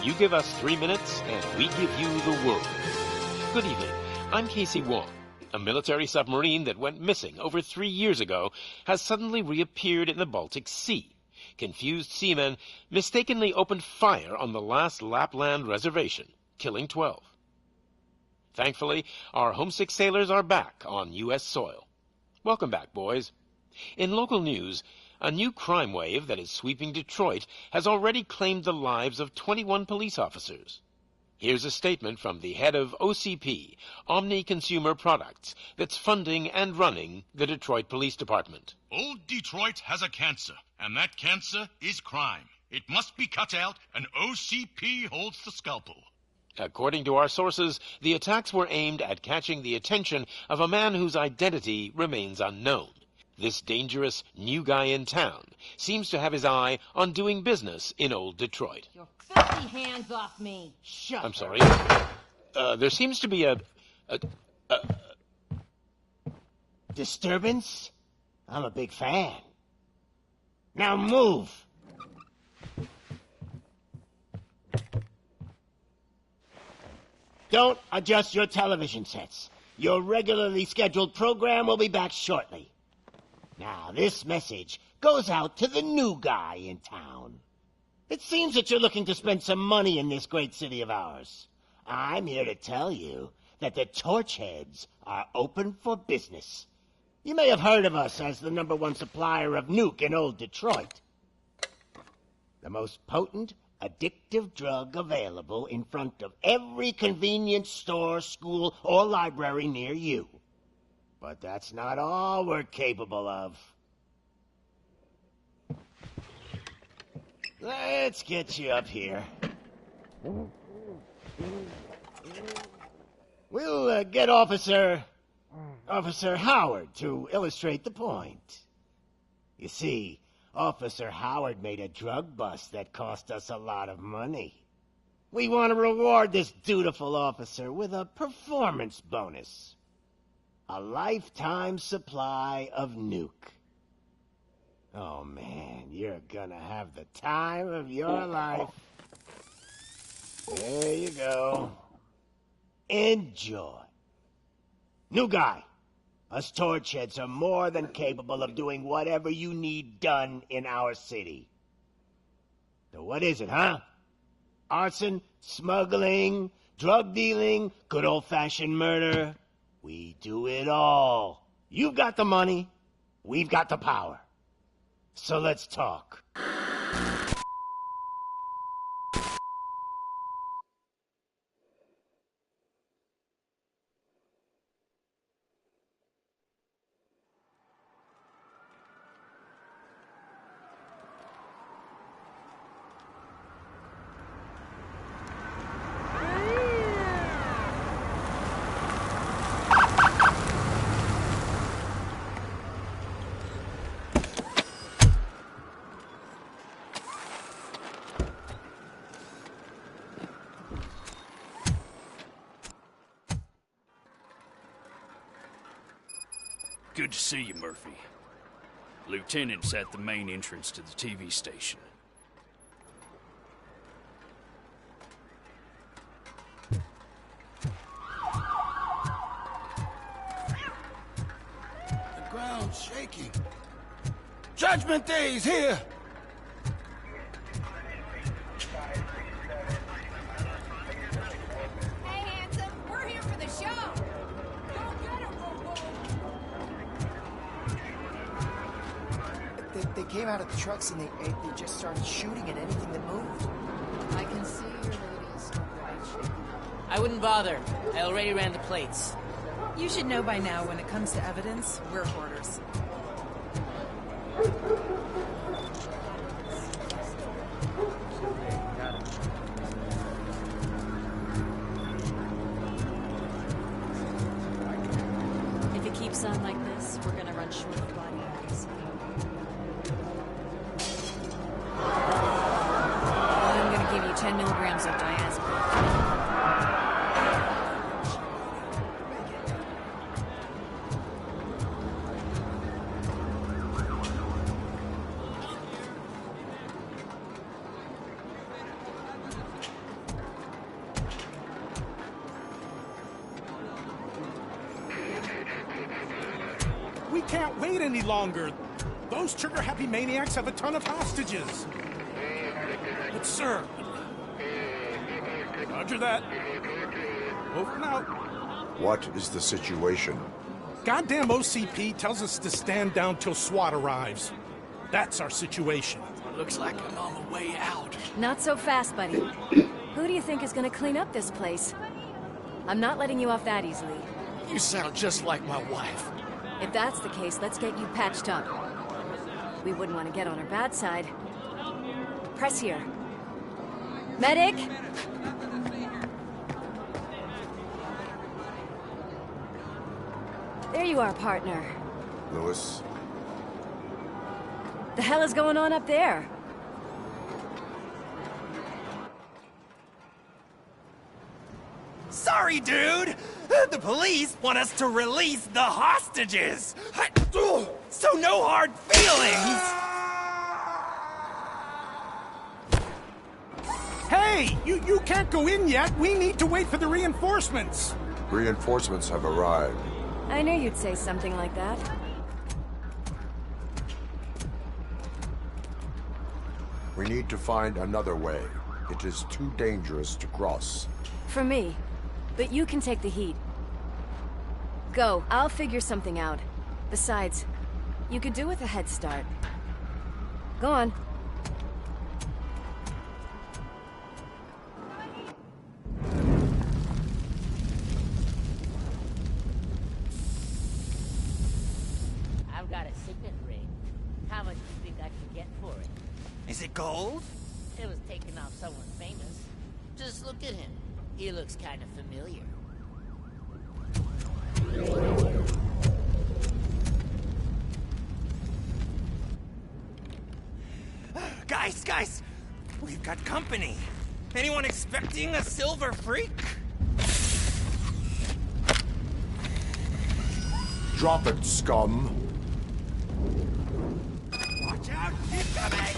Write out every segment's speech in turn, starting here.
You give us 3 minutes, and we give you the world. Good evening. I'm Casey Wong. A military submarine that went missing over 3 years ago has suddenly reappeared in the Baltic Sea. Confused seamen mistakenly opened fire on the last Lapland reservation, killing 12. Thankfully, our homesick sailors are back on U.S. soil. Welcome back, boys. In local news, a new crime wave that is sweeping Detroit has already claimed the lives of 21 police officers. Here's a statement from the head of OCP, Omni Consumer Products, that's funding and running the Detroit Police Department. Old Detroit has a cancer, and that cancer is crime. It must be cut out, and OCP holds the scalpel. According to our sources, the attacks were aimed at catching the attention of a man whose identity remains unknown. This dangerous new guy in town seems to have his eye on doing business in old Detroit. Your filthy hands off me. Shut I'm sorry. There seems to be a disturbance? I'm a big fan. Now move! Don't adjust your television sets. Your regularly scheduled program will be back shortly. Now, this message goes out to the new guy in town. It seems that you're looking to spend some money in this great city of ours. I'm here to tell you that the Torchheads are open for business. You may have heard of us as the #1 supplier of nuke in old Detroit. The most potent, addictive drug available in front of every convenience store, school, or library near you. But that's not all we're capable of. Let's get you up here. We'll get Officer Howard to illustrate the point. You see, Officer Howard made a drug bust that cost us a lot of money. We want to reward this dutiful officer with a performance bonus. A lifetime supply of nuke. Oh man, you're gonna have the time of your life. There you go. Enjoy. New guy. Us Torchheads are more than capable of doing whatever you need done in our city. So what is it, huh? Arson, smuggling, drug dealing, good old-fashioned murder. We do it all. You've got the money, we've got the power. So let's talk. Good to see you, Murphy. Lieutenant's at the main entrance to the TV station. The ground's shaking. Judgment Day's here! Hey, handsome, we're here for the show. Go get him, Robo. They came out of the trucks and they just started shooting at anything that moved. I can see your ladies don't quite shaken. I wouldn't bother. I already ran the plates. You should know by now when it comes to evidence, we're hoarders. If it keeps on like this, we're gonna run short of body bags. I'm gonna give you 10 milligrams of diazepam. We can't wait any longer. Those trigger-happy maniacs have a ton of hostages. But, sir... Roger that. Over and out. What is the situation? Goddamn OCP tells us to stand down till SWAT arrives. That's our situation. Looks like I'm on the way out. Not so fast, buddy. Who do you think is gonna clean up this place? I'm not letting you off that easily. You sound just like my wife. If that's the case, let's get you patched up. We wouldn't want to get on her bad side. Press here. Medic! There you are, partner. Lewis? The hell is going on up there? Sorry, dude! The police want us to release the hostages! So no hard feelings! Hey! You can't go in yet! We need to wait for the reinforcements! Reinforcements have arrived. I knew you'd say something like that. We need to find another way. It is too dangerous to cross. For me. But you can take the heat. Go. I'll figure something out. Besides, you could do with a head start. Go on. I've got a signet ring. How much do you think I can get for it? Is it gold? It was taken off someone famous. Just look at him. He looks kind of familiar. Guys! We've got company. Anyone expecting a silver freak? Drop it, scum. Watch out! He's coming!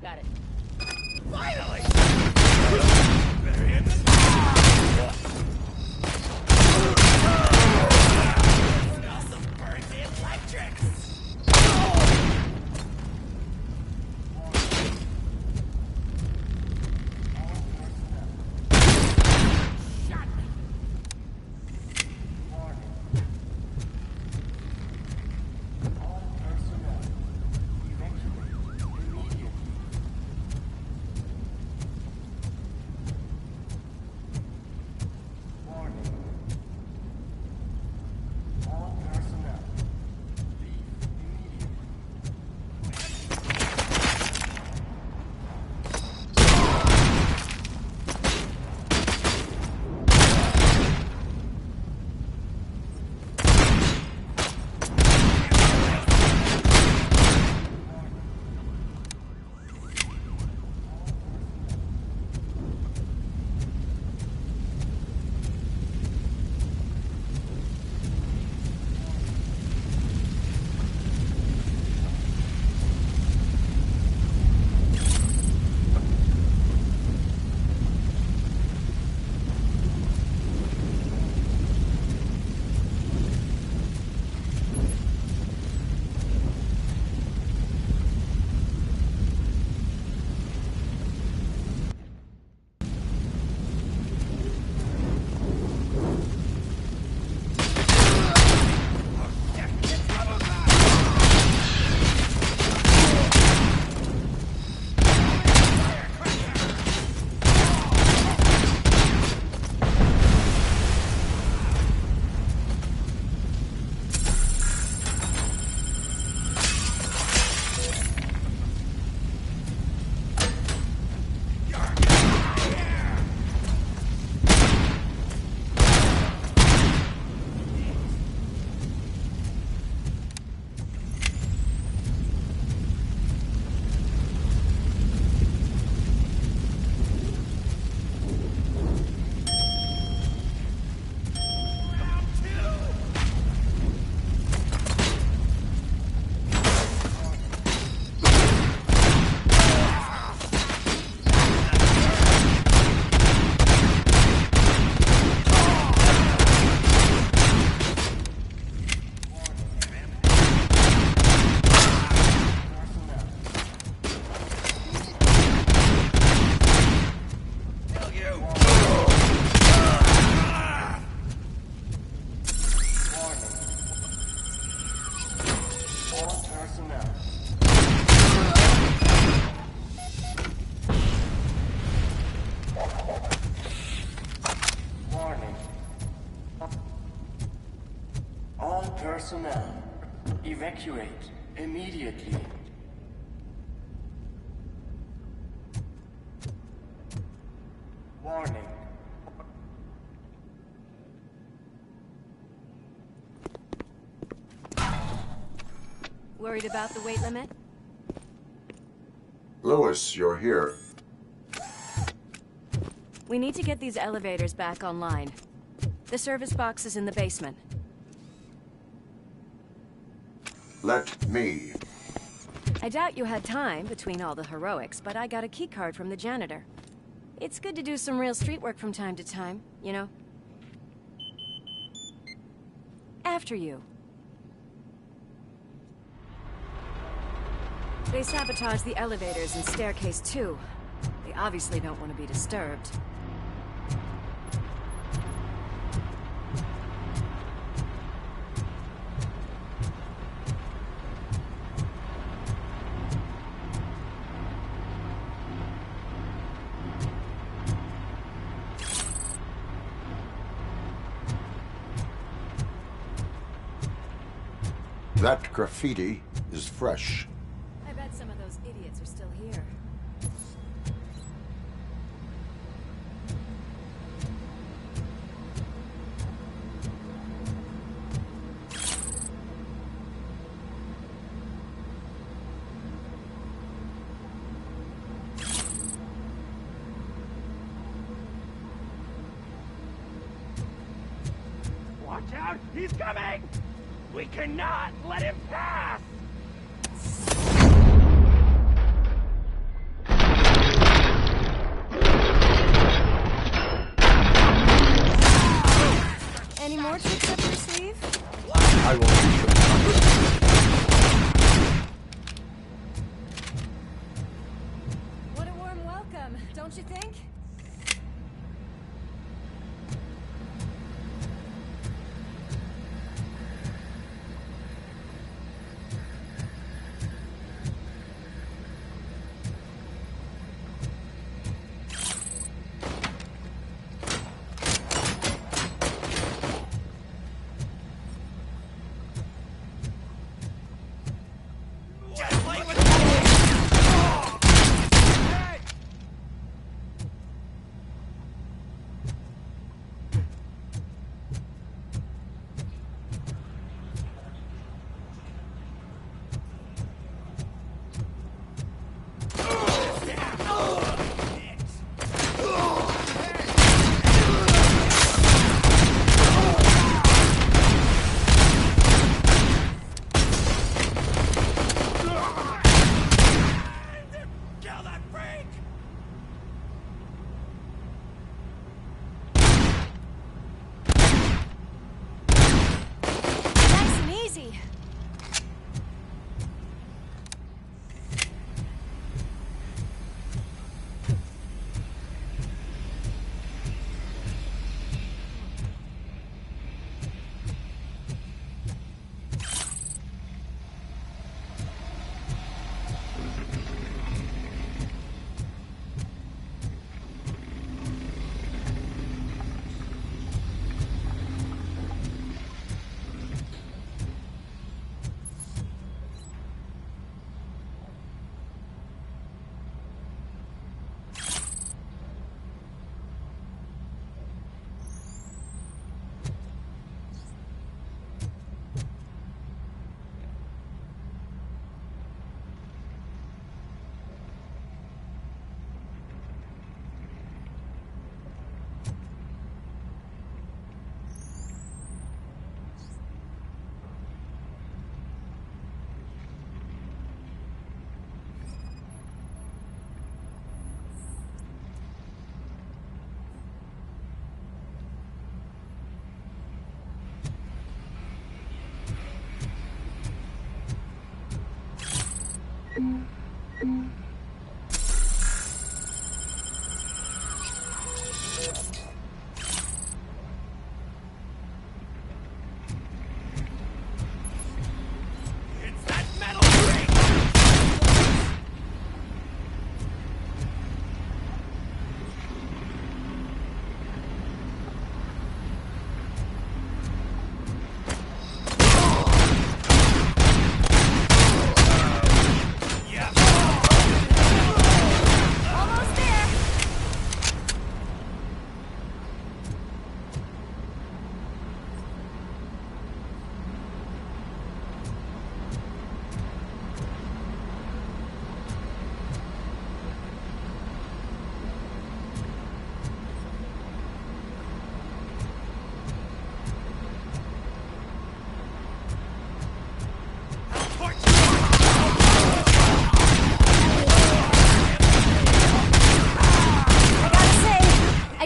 Got it. Finally! Smell some burnt electrics! Personnel, evacuate immediately. Warning. Worried about the weight limit? Lewis, you're here. We need to get these elevators back online. The service box is in the basement. Let me. I doubt you had time between all the heroics, but I got a keycard from the janitor. It's good to do some real street work from time to time, you know? After you. They sabotaged the elevators and staircase too. They obviously don't want to be disturbed. That graffiti is fresh. I bet some of those idiots are still here. Watch out! He's coming! We cannot let him pass! Any more tricks up your sleeve? I will teach you. What a warm welcome, don't you think?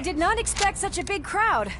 Did not expect such a big crowd.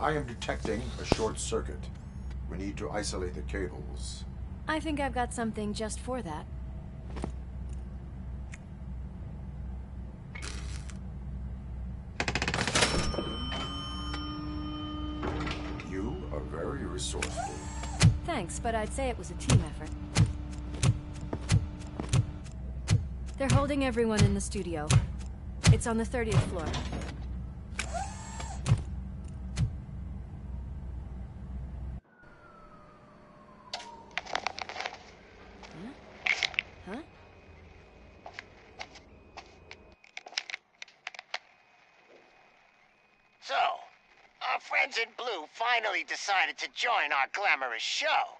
I am detecting a short circuit. We need to isolate the cables. I think I've got something just for that. You are very resourceful. Thanks, but I'd say it was a team effort. They're holding everyone in the studio. It's on the 30th floor. Huh? So, our friends in blue finally decided to join our glamorous show.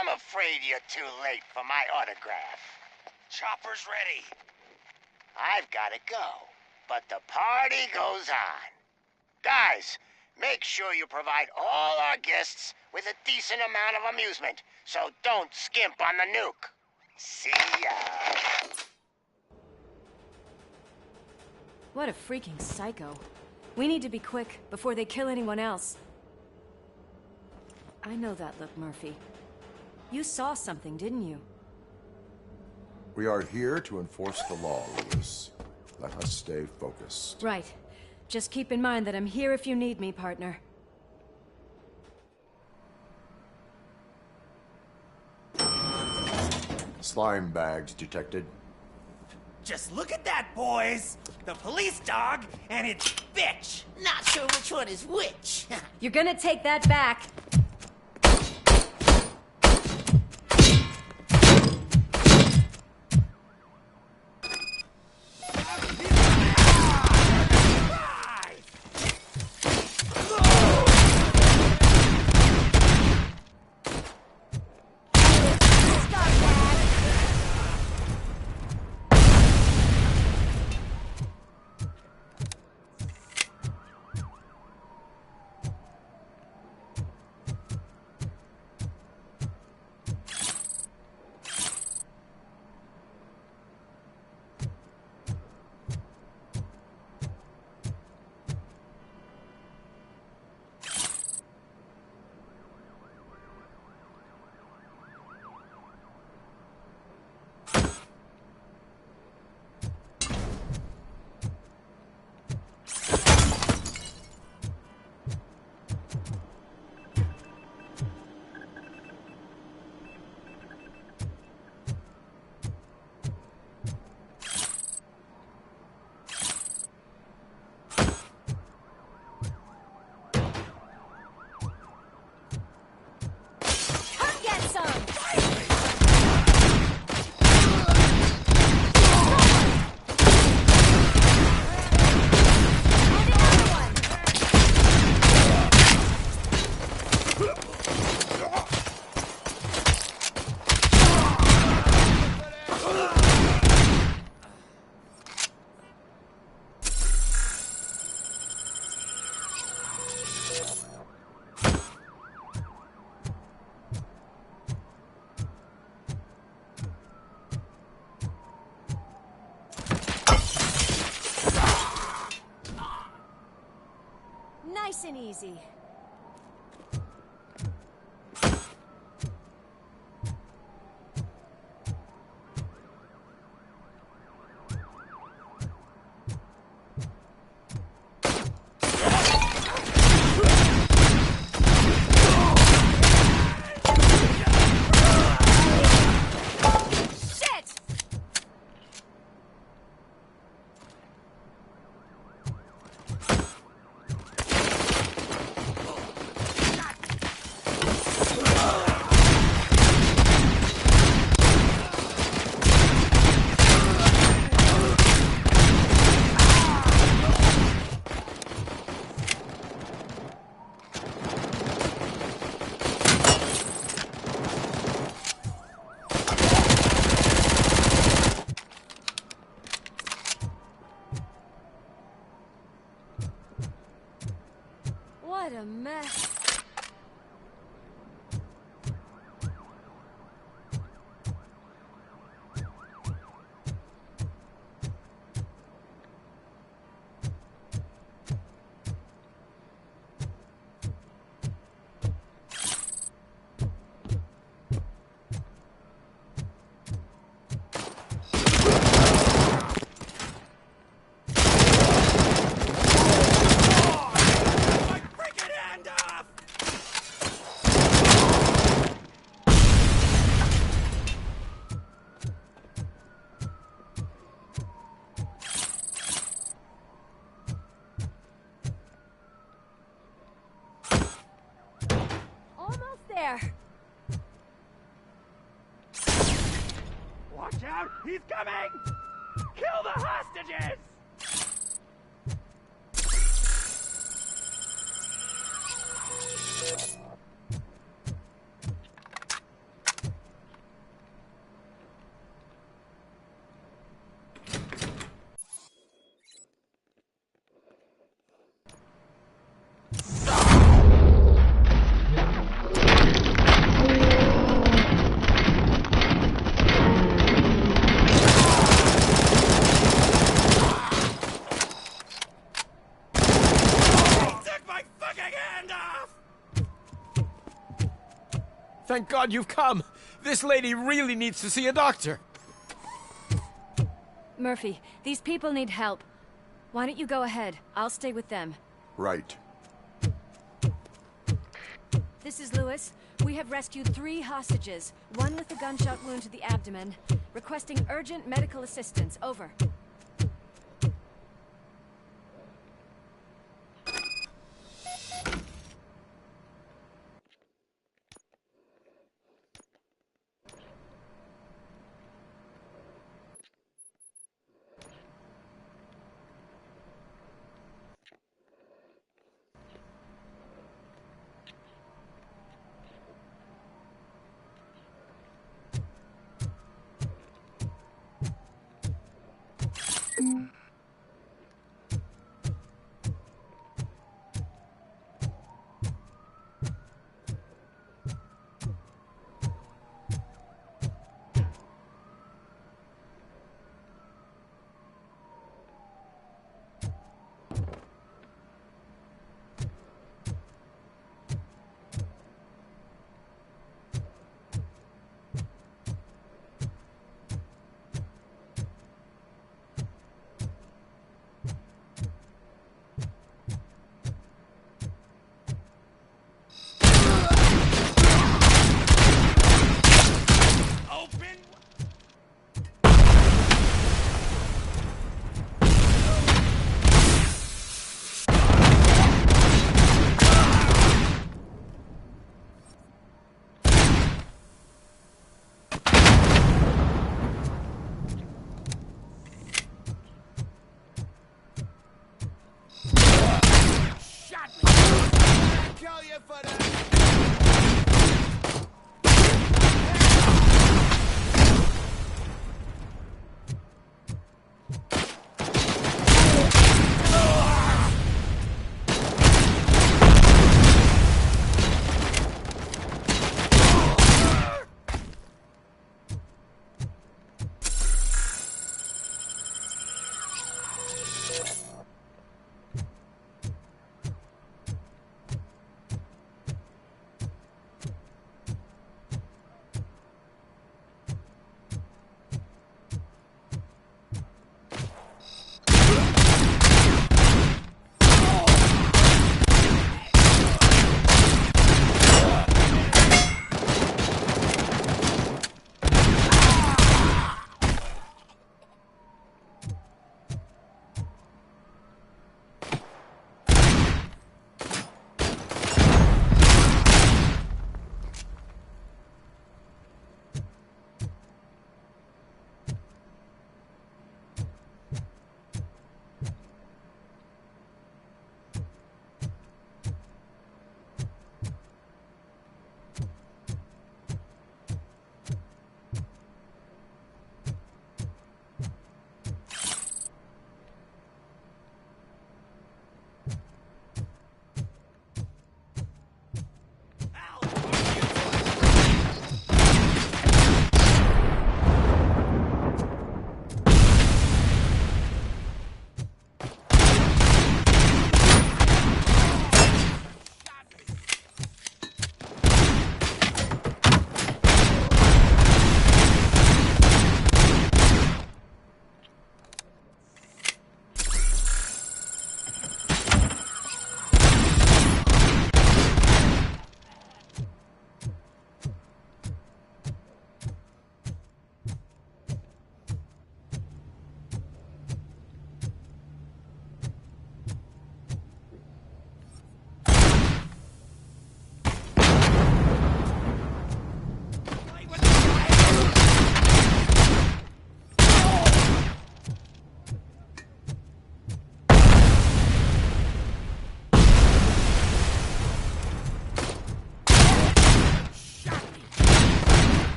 I'm afraid you're too late for my autograph. Chopper's ready. I've got to go, but the party goes on. Guys, make sure you provide all our guests with a decent amount of amusement, so don't skimp on the nuke. See ya. What a freaking psycho. We need to be quick before they kill anyone else. I know that look, Murphy. You saw something, didn't you? We are here to enforce the law, Lewis. Let us stay focused. Right. Just keep in mind that I'm here if you need me, partner. Slime bags detected. Just look at that, boys! The police dog and its bitch! Not sure which one is which. You're gonna take that back. Nice and easy. out! He's coming! Kill the hostages! Thank God you've come! This lady really needs to see a doctor! Murphy, these people need help. Why don't you go ahead? I'll stay with them. Right. This is Lewis. We have rescued 3 hostages, one with a gunshot wound to the abdomen. Requesting urgent medical assistance. Over.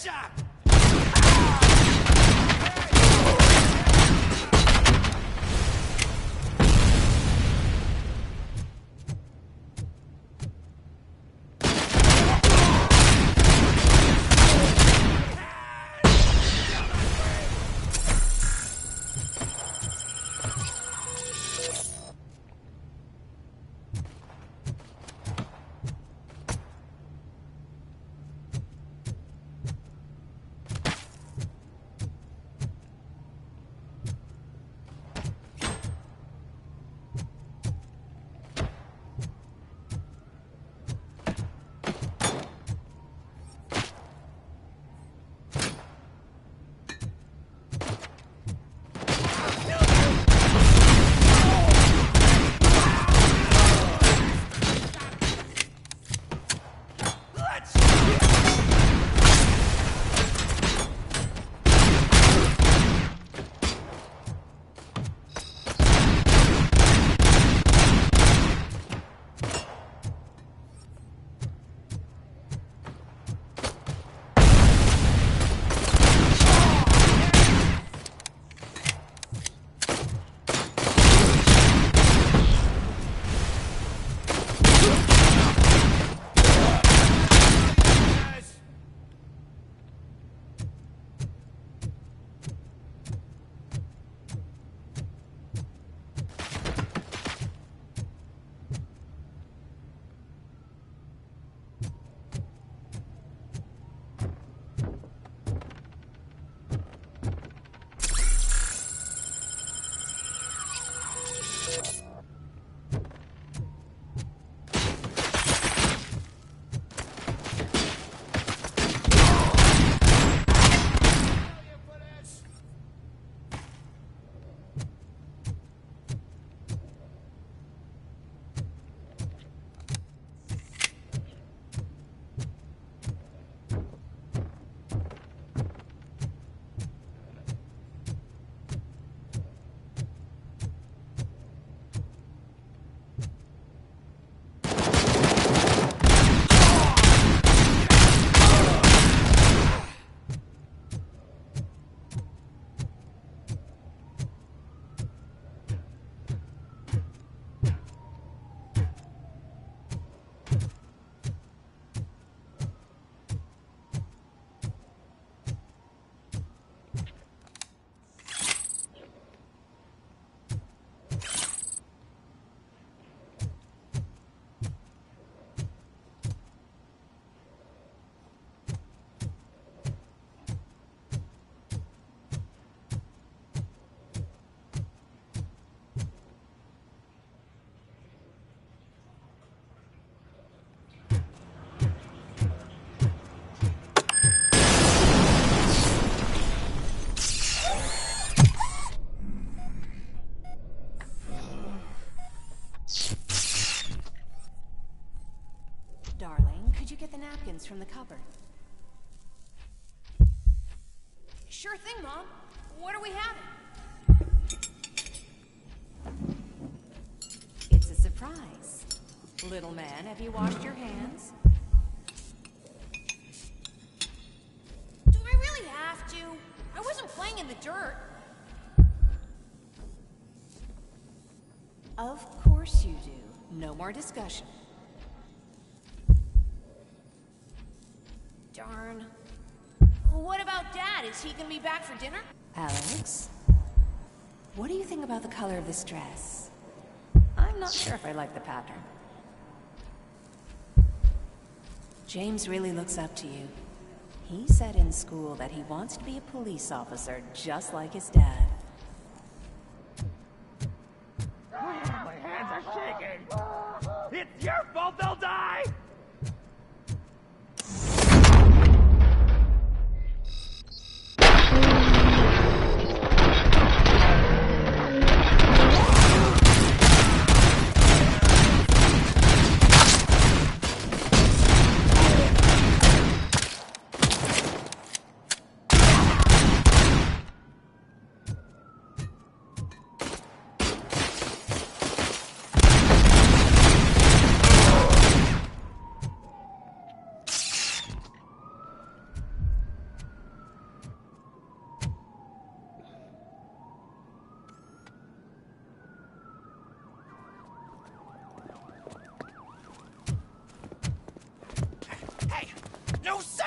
Gotcha! Darling, could you get the napkins from the cupboard? Sure thing, Mom. What are we having? It's a surprise. Little man, have you washed your hands? Do I really have to? I wasn't playing in the dirt. Of course you do. No more discussion. Darn. What about Dad? Is he gonna be back for dinner? Alex, what do you think about the color of this dress? I'm not sure if I like the pattern. James really looks up to you. He said in school that he wants to be a police officer just like his dad. My hands are shaking! It's your fault they'll die!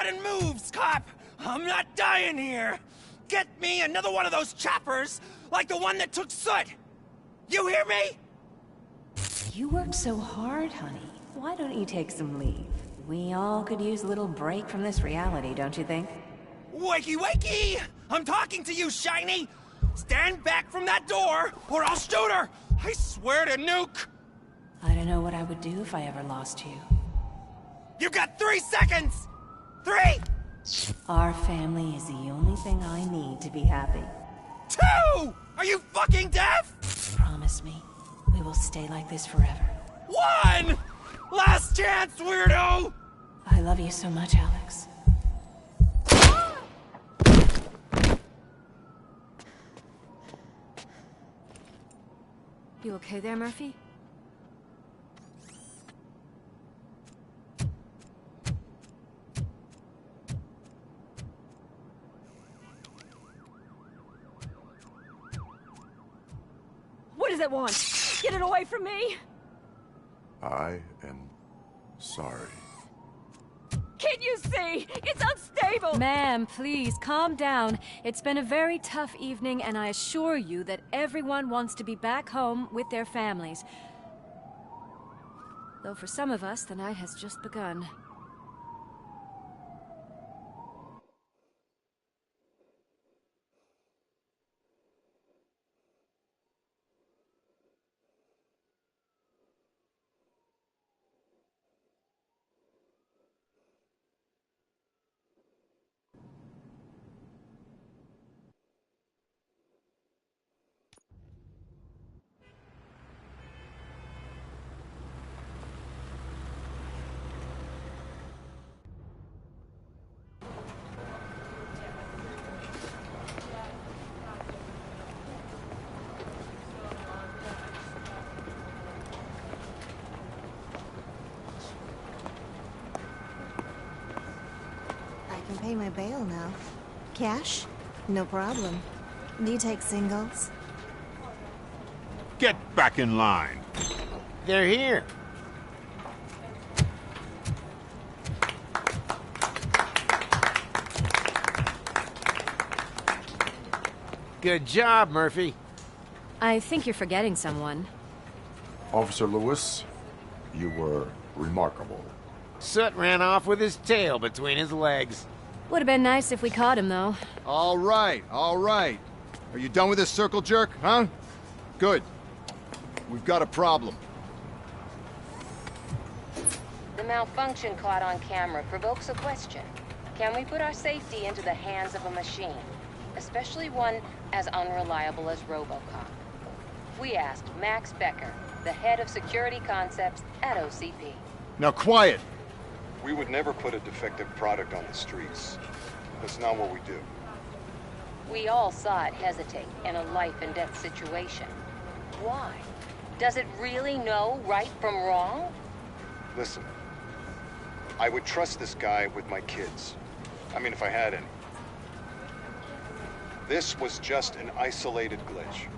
sudden moves, cop! I'm not dying here! Get me another one of those choppers, like the one that took Soot! You hear me? You worked so hard, honey. Why don't you take some leave? We all could use a little break from this reality, don't you think? Wakey, wakey! I'm talking to you, Shiny! Stand back from that door, or I'll shoot her! I swear to nuke! I don't know what I would do if I ever lost you. You got 3 seconds! 3! Our family is the only thing I need to be happy. 2! Are you fucking deaf? Promise me, we will stay like this forever. 1! Last chance, weirdo! I love you so much, Alex. You okay there, Murphy? What does it want? Get it away from me! I am sorry. Can't you see? It's unstable! Ma'am, please, calm down. It's been a very tough evening, and I assure you that everyone wants to be back home with their families. Though for some of us, the night has just begun. I can pay my bail now. Cash? No problem. Do you take singles? Get back in line. They're here. Good job, Murphy. I think you're forgetting someone. Officer Lewis, you were remarkable. Soot ran off with his tail between his legs. Would have been nice if we caught him, though. All right, all right. Are you done with this circle jerk, huh? Good. We've got a problem. The malfunction caught on camera provokes a question. Can we put our safety into the hands of a machine? Especially one as unreliable as Robo Cop. We asked Max Becker, the head of security concepts at OCP. Now quiet! We would never put a defective product on the streets. That's not what we do. We all saw it hesitate in a life-and-death situation. Why? Does it really know right from wrong? Listen, I would trust this guy with my kids. I mean, if I had any. This was just an isolated glitch.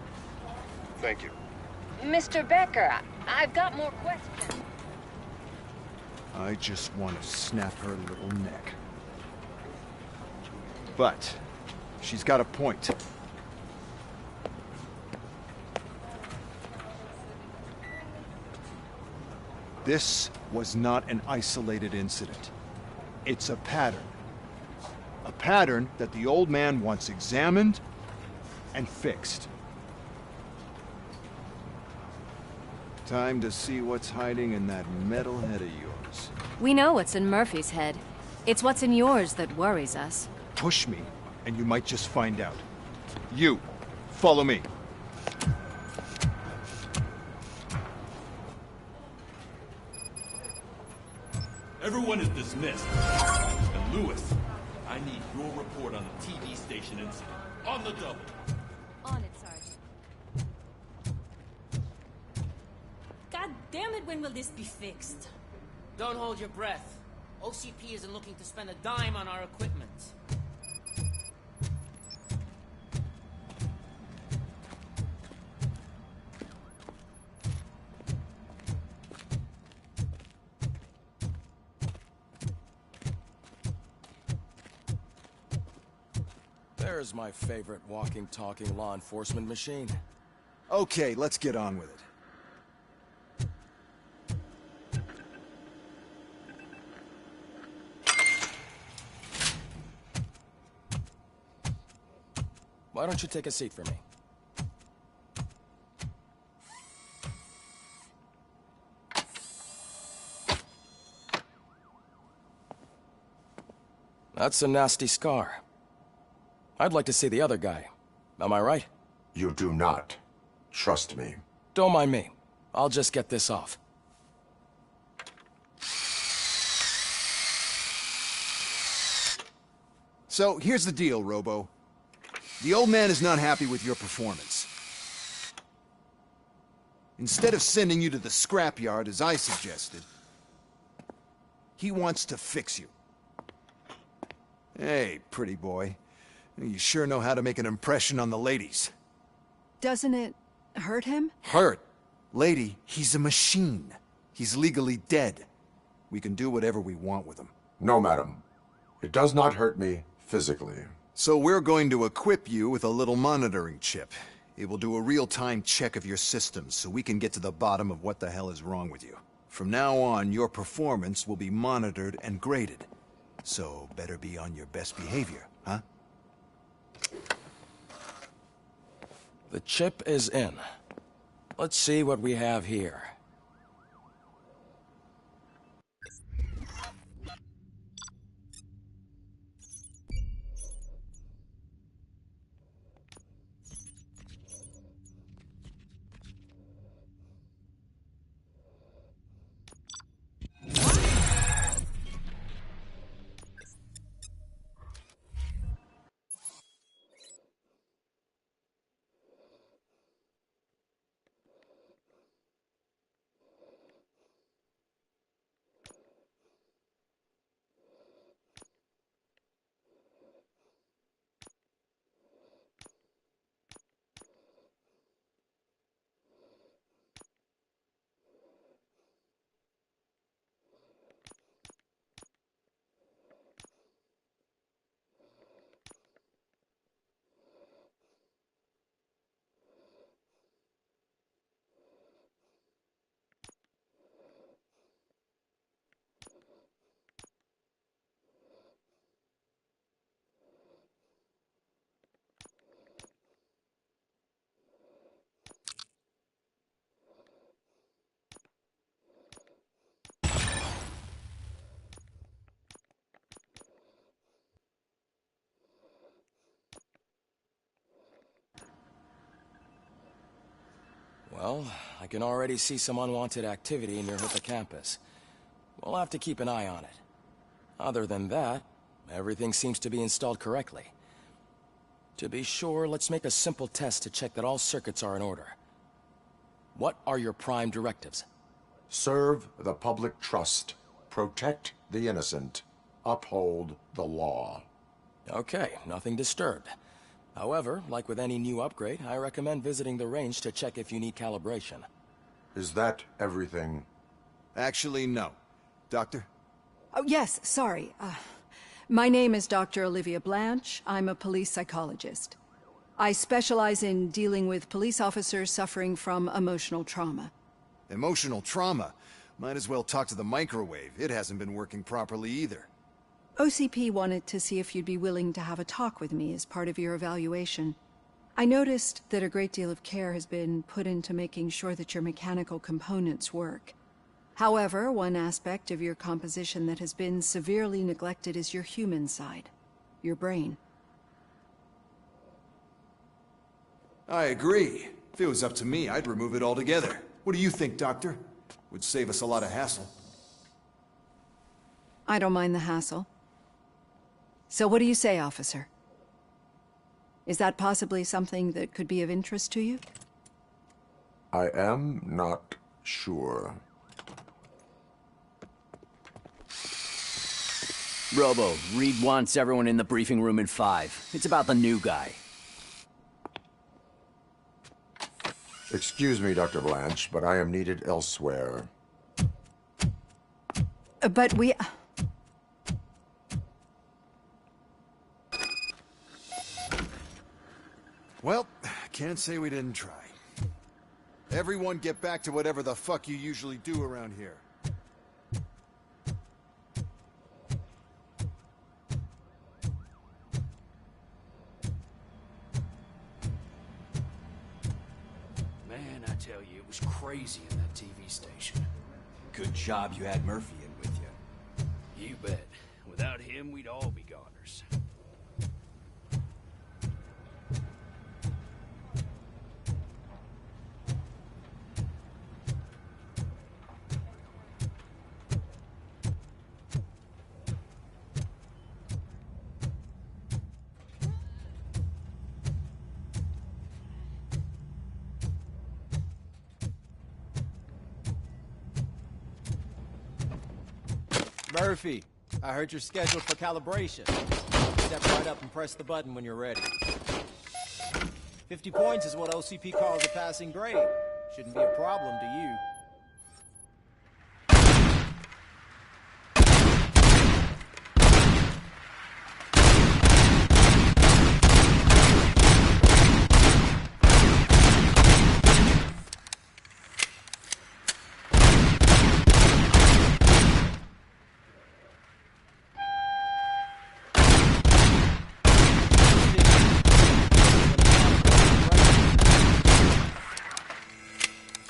Thank you. Mr. Becker, I've got more questions. I just want to snap her little neck. But she's got a point. This was not an isolated incident. It's a pattern. A pattern that the old man wants examined and fixed. Time to see what's hiding in that metal head of yours. We know what's in Murphy's head. It's what's in yours that worries us. Push me, and you might just find out. You, follow me. Everyone is dismissed. And Lewis, I need your report on the TV station incident. On the double. On it, Sergeant. God damn it, when will this be fixed? Don't hold your breath. OCP isn't looking to spend a dime on our equipment. There's my favorite walking, talking law enforcement machine. Okay, let's get on with it. Why don't you take a seat for me? That's a nasty scar. I'd like to see the other guy. Am I right? You do not. Trust me. Don't mind me. I'll just get this off. So, here's the deal, Robo. The old man is not happy with your performance. Instead of sending you to the scrapyard, as I suggested, he wants to fix you. Hey, pretty boy. You sure know how to make an impression on the ladies. Doesn't it hurt him? Hurt? Lady, he's a machine. He's legally dead. We can do whatever we want with him. No, madam. It does not hurt me physically. So we're going to equip you with a little monitoring chip. It will do a real-time check of your systems so we can get to the bottom of what the hell is wrong with you. From now on, your performance will be monitored and graded. So better be on your best behavior, huh? The chip is in. Let's see what we have here. Well, I can already see some unwanted activity near Hippocampus. We'll have to keep an eye on it. Other than that, everything seems to be installed correctly. To be sure, let's make a simple test to check that all circuits are in order. What are your prime directives? Serve the public trust. Protect the innocent. Uphold the law. Okay, nothing disturbed. However, like with any new upgrade, I recommend visiting the range to check if you need calibration. Is that everything? Actually, no. Doctor? Oh, yes, sorry. My name is Dr. Olivia Blanche. I'm a police psychologist. I specialize in dealing with police officers suffering from emotional trauma. Emotional trauma? Might as well talk to the microwave. It hasn't been working properly either. OCP wanted to see if you'd be willing to have a talk with me as part of your evaluation. I noticed that a great deal of care has been put into making sure that your mechanical components work. However, one aspect of your composition that has been severely neglected is your human side, your brain. I agree. If it was up to me, I'd remove it altogether. What do you think, Doctor? Would save us a lot of hassle. I don't mind the hassle. So what do you say, officer? Is that possibly something that could be of interest to you? I am not sure. Robo, Reed wants everyone in the briefing room in 5. It's about the new guy. Excuse me, Dr. Blanche, but I am needed elsewhere. But we... Well, can't say we didn't try. Everyone get back to whatever the fuck you usually do around here. Man, I tell you, it was crazy in that TV station. Good job you had Murphy in with you. You bet. Without him, we'd all be goners. Murphy, I heard you're scheduled for calibration. Step right up and press the button when you're ready. 50 points is what OCP calls a passing grade. Shouldn't be a problem to you.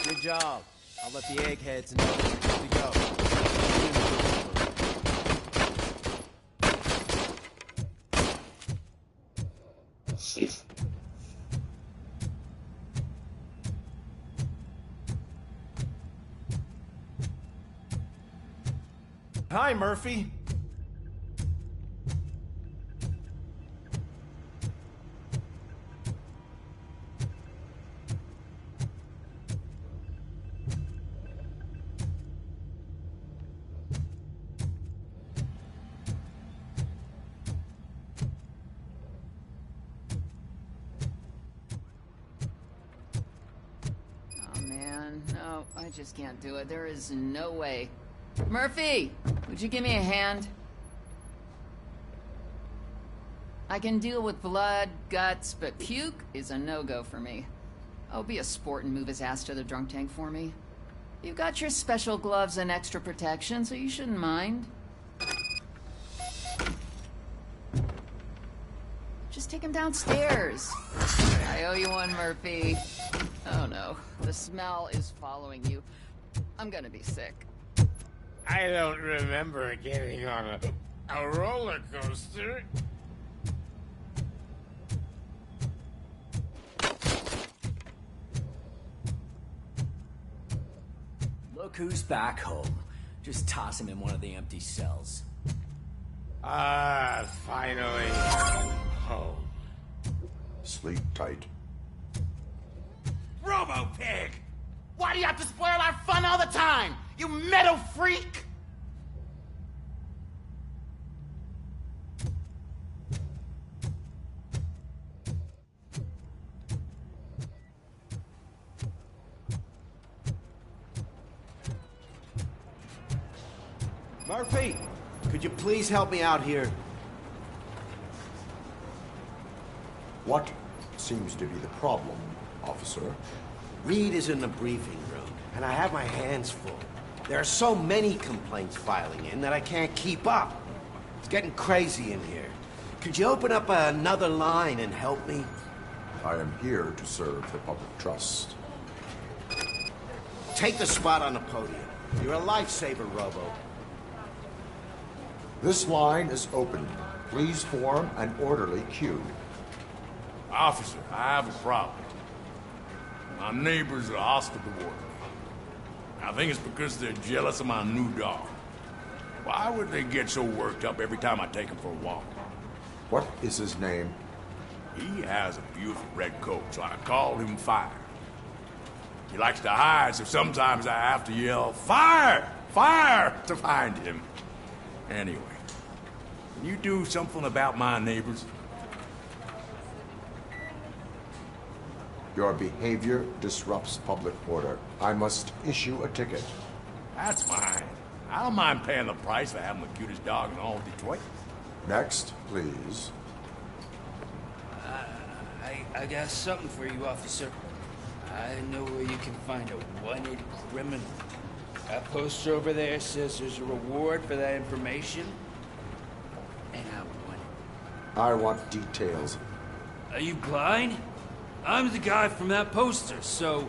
Good job. I'll let the eggheads know you're good to go. Hi, Murphy. No, I just can't do it. There is no way. Murphy, would you give me a hand? I can deal with blood, guts, but puke is a no-go for me. Oh, be a sport and move his ass to the drunk tank for me. You've got your special gloves and extra protection, so you shouldn't mind. Just take him downstairs. I owe you one, Murphy. Oh no, the smell is following you. I'm gonna be sick. I don't remember getting on a roller coaster. Look who's back home. Just toss him in one of the empty cells. Ah, finally home. Sleep tight. Robo Pig! Why do you have to spoil our fun all the time? You metal freak! Murphy, could you please help me out here? What seems to be the problem, officer? Reed is in the briefing room, and I have my hands full. There are so many complaints filing in that I can't keep up. It's getting crazy in here. Could you open up another line and help me? I am here to serve the public trust. Take the spot on the podium. You're a lifesaver, Robo. This line is open. Please form an orderly queue. Officer, I have a problem. My neighbors are hostile toward me. I think it's because they're jealous of my new dog. Why would they get so worked up every time I take him for a walk? What is his name? He has a beautiful red coat, so I call him Fire. He likes to hide, so sometimes I have to yell, "Fire! Fire!" to find him. Anyway, can you do something about my neighbors? Your behavior disrupts public order. I must issue a ticket. That's fine. I don't mind paying the price for having the cutest dog in all of Detroit. Next, please. I got something for you, officer. I know where you can find a wanted criminal. That poster over there says there's a reward for that information. And I want it. I want details. Are you blind? I'm the guy from that poster, so...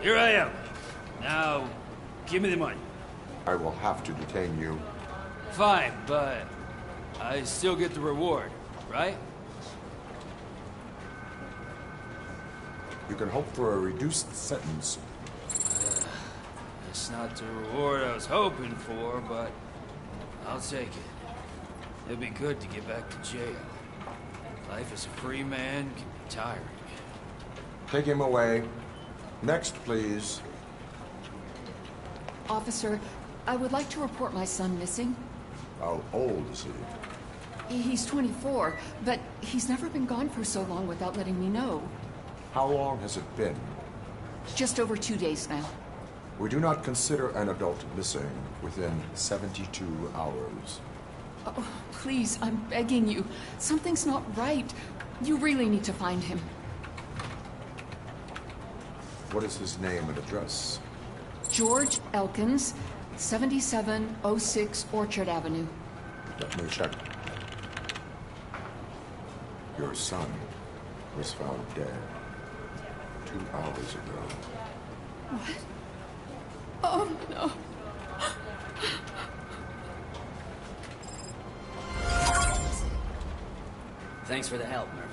Here I am. Now, give me the money. I will have to detain you. Fine, but... I still get the reward, right? You can hope for a reduced sentence. That's not the reward I was hoping for, but I'll take it. It'd be good to get back to jail. Life as a free man can be tiring. Take him away. Next, please. Officer, I would like to report my son missing. How old is he? He's 24, but he's never been gone for so long without letting me know. How long has it been? Just over 2 days now. We do not consider an adult missing within 72 hours. Oh, please, I'm begging you. Something's not right. You really need to find him. What is his name and address? George Elkins, 7706 Orchard Avenue. Let me check. Your son was found dead 2 hours ago. What? Oh, no. Thanks for the help, Murphy.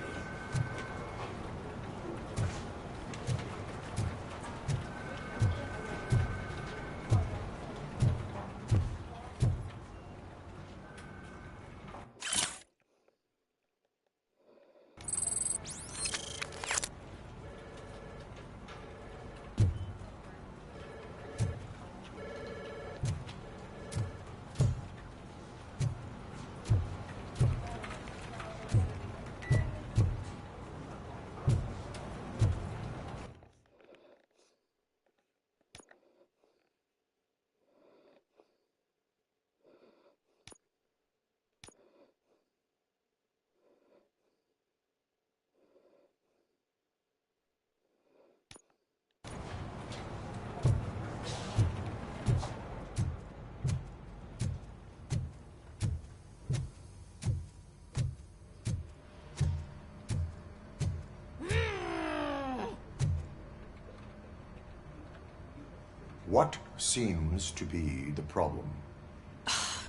What seems to be the problem?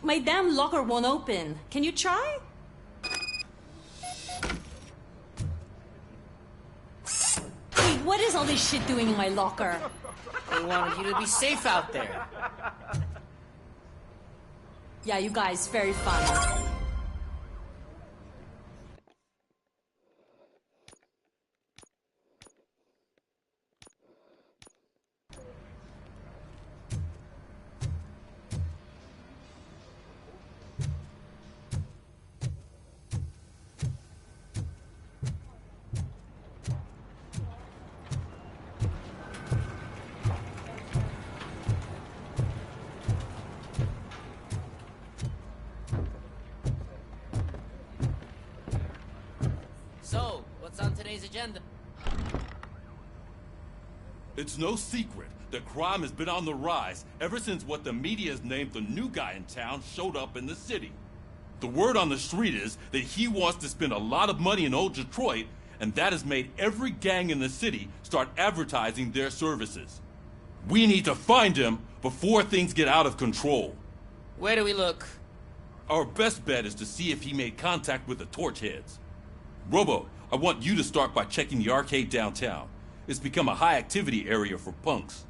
My damn locker won't open. Can you try? Wait, what is all this shit doing in my locker? They wanted you to be safe out there. Yeah, you guys, very fun. So, what's on today's agenda? It's no secret that crime has been on the rise ever since what the media has named the new guy in town showed up in the city. The word on the street is that he wants to spend a lot of money in old Detroit, and that has made every gang in the city start advertising their services. We need to find him before things get out of control. Where do we look? Our best bet is to see if he made contact with the Torchheads. Robo, I want you to start by checking the arcade downtown. It's become a high-activity area for punks.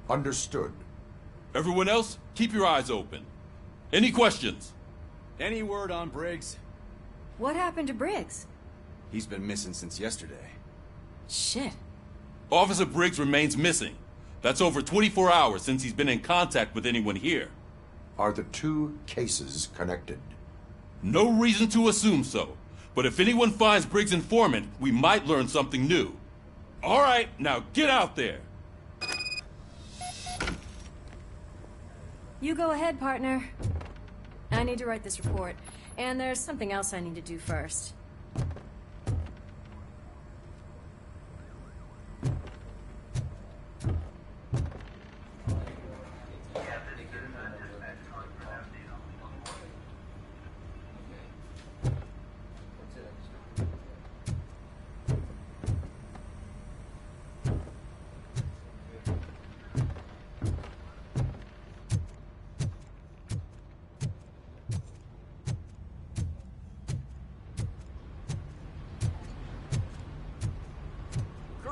Understood. Everyone else, keep your eyes open. Any questions? Any word on Briggs? What happened to Briggs? He's been missing since yesterday. Shit. Officer Briggs remains missing. That's over 24 hours since he's been in contact with anyone here. Are the two cases connected? No reason to assume so. But if anyone finds Briggs' informant, we might learn something new. All right, now get out there. You go ahead, partner. I need to write this report, and there's something else I need to do first.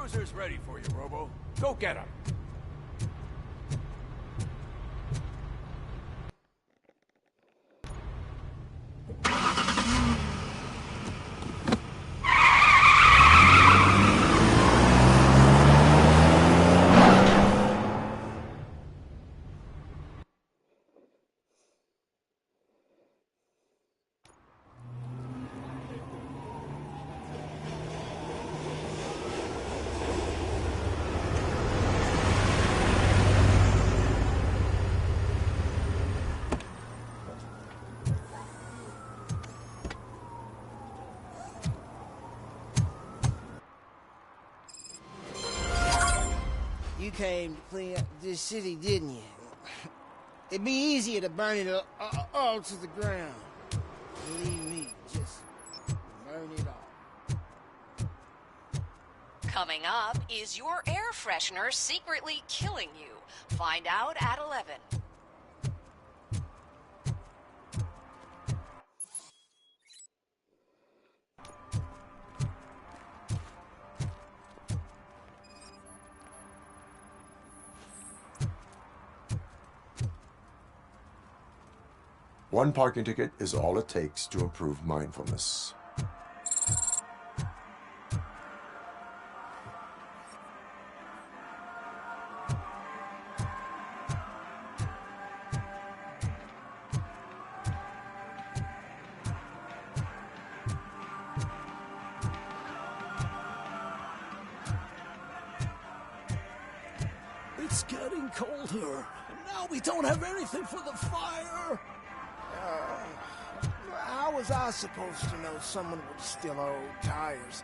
cruiser's ready for you, Robo. Go get him. You came to clean up this city, didn't you? It'd be easier to burn it all to the ground. Believe me, just burn it all. Coming up, is your air freshener secretly killing you? Find out at 11. One parking ticket is all it takes to improve mindfulness. It's getting colder, and now we don't have anything for the fire. How was I supposed to know someone would steal our old tires?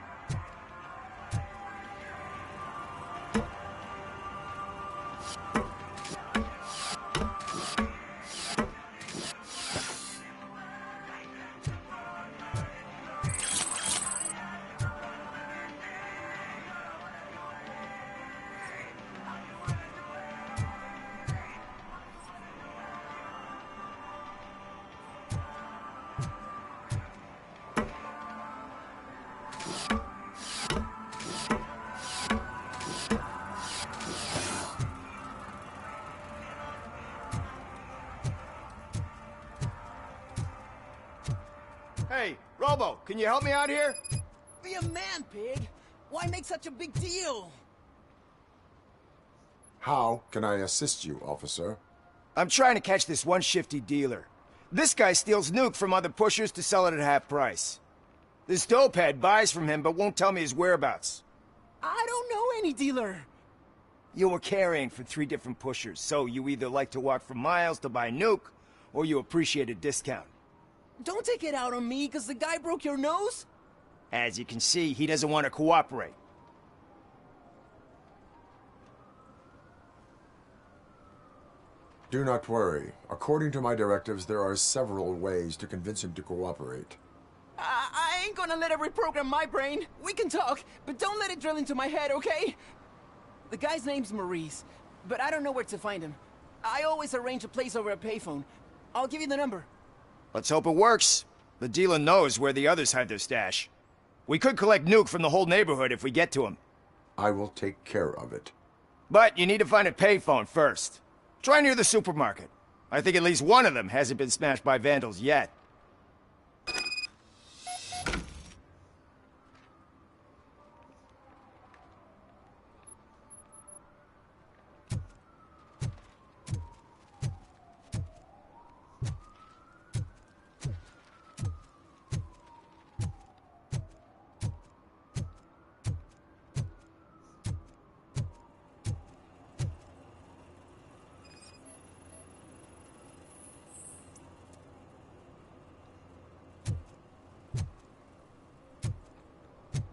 Hey, Robo, can you help me out here? Be a man, pig. Why make such a big deal? How can I assist you, officer? I'm trying to catch this one shifty dealer. This guy steals nuke from other pushers to sell it at half price. This dopehead buys from him but won't tell me his whereabouts. I don't know any dealer. You were carrying for 3 different pushers, so you either like to walk for miles to buy nuke, or you appreciate a discount. Don't take it out on me, because the guy broke your nose? As you can see, he doesn't want to cooperate. Do not worry. According to my directives, there are several ways to convince him to cooperate. I ain't gonna let it reprogram my brain. We can talk, but don't let it drill into my head, okay? The guy's name's Maurice, but I don't know where to find him. I always arrange a place over a payphone. I'll give you the number. Let's hope it works. The dealer knows where the others hide their stash. We could collect nuke from the whole neighborhood if we get to him. I will take care of it. But you need to find a payphone first. Try near the supermarket. I think at least one of them hasn't been smashed by vandals yet.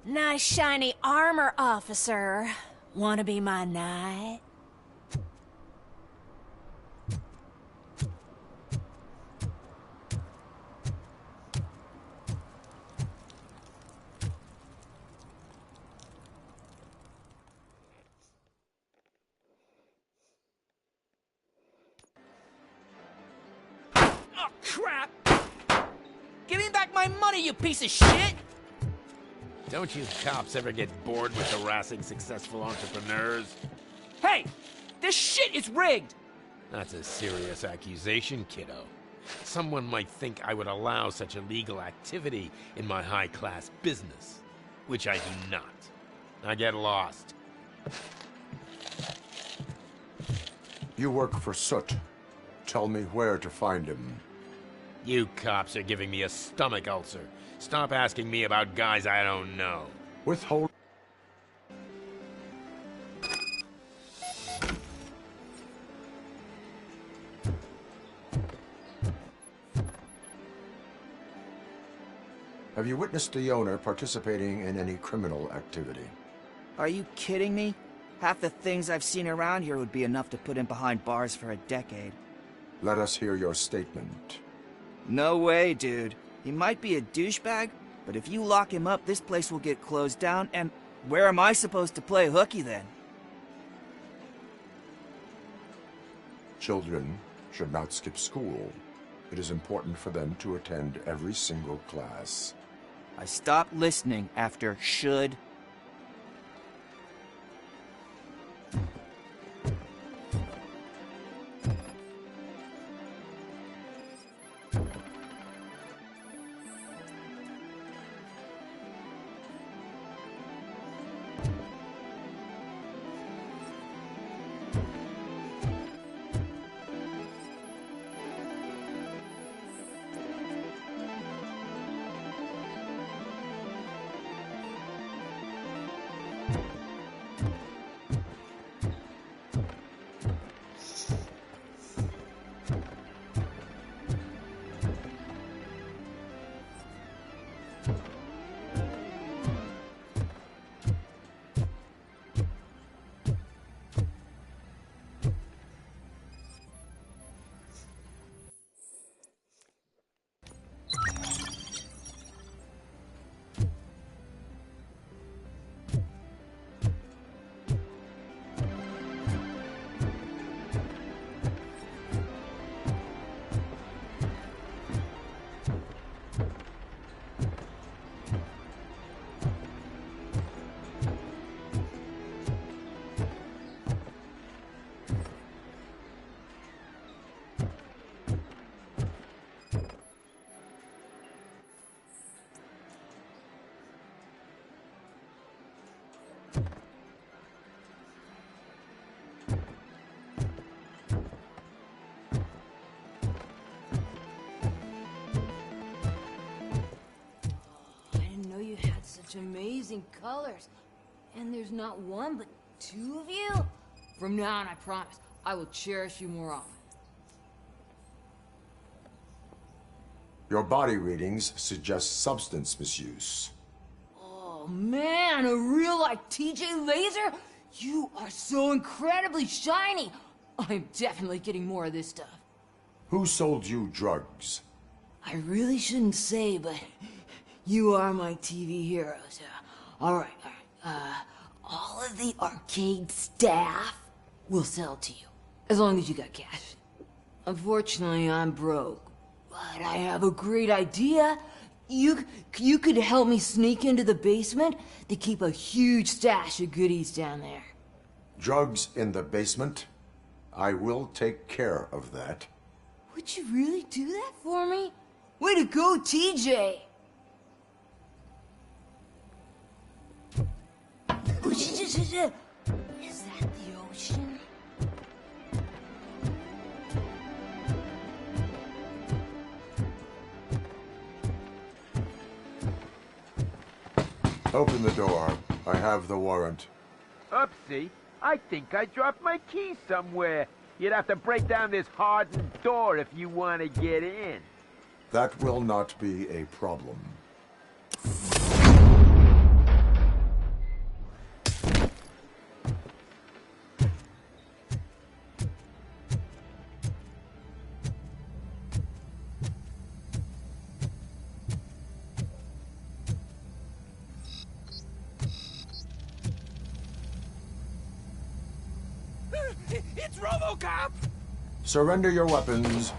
Nice shiny armor, officer. Wanna be my knight? Oh, crap! Give me back my money, you piece of shit! Don't you cops ever get bored with harassing successful entrepreneurs? Hey! This shit is rigged! That's a serious accusation, kiddo. Someone might think I would allow such illegal activity in my high-class business, which I do not. Now get lost. You work for Soot. Tell me where to find him. You cops are giving me a stomach ulcer. Stop asking me about guys I don't know. Withhold. Have you witnessed the owner participating in any criminal activity? Are you kidding me? Half the things I've seen around here would be enough to put him behind bars for a decade. Let us hear your statement. No way, dude. He might be a douchebag, but if you lock him up, this place will get closed down, and where am I supposed to play hooky then? Children should not skip school. It is important for them to attend every single class. I stopped listening after should. Amazing colors. And there's not one, but two of you? From now on, I promise, I will cherish you more often. Your body readings suggest substance misuse. Oh man, a real like TJ Laser? You are so incredibly shiny. I'm definitely getting more of this stuff. Who sold you drugs? I really shouldn't say, but you are my TV heroes. All right. All of the arcade staff will sell to you, as long as you got cash. Unfortunately, I'm broke, but I have a great idea. You could help me sneak into the basement to keep a huge stash of goodies down there. Drugs in the basement? I will take care of that. Would you really do that for me? Way to go, TJ! Is that the ocean? Open the door. I have the warrant. Oopsie. I think I dropped my key somewhere. You'd have to break down this hardened door if you want to get in. That will not be a problem. It's Robo Cop! Surrender your weapons.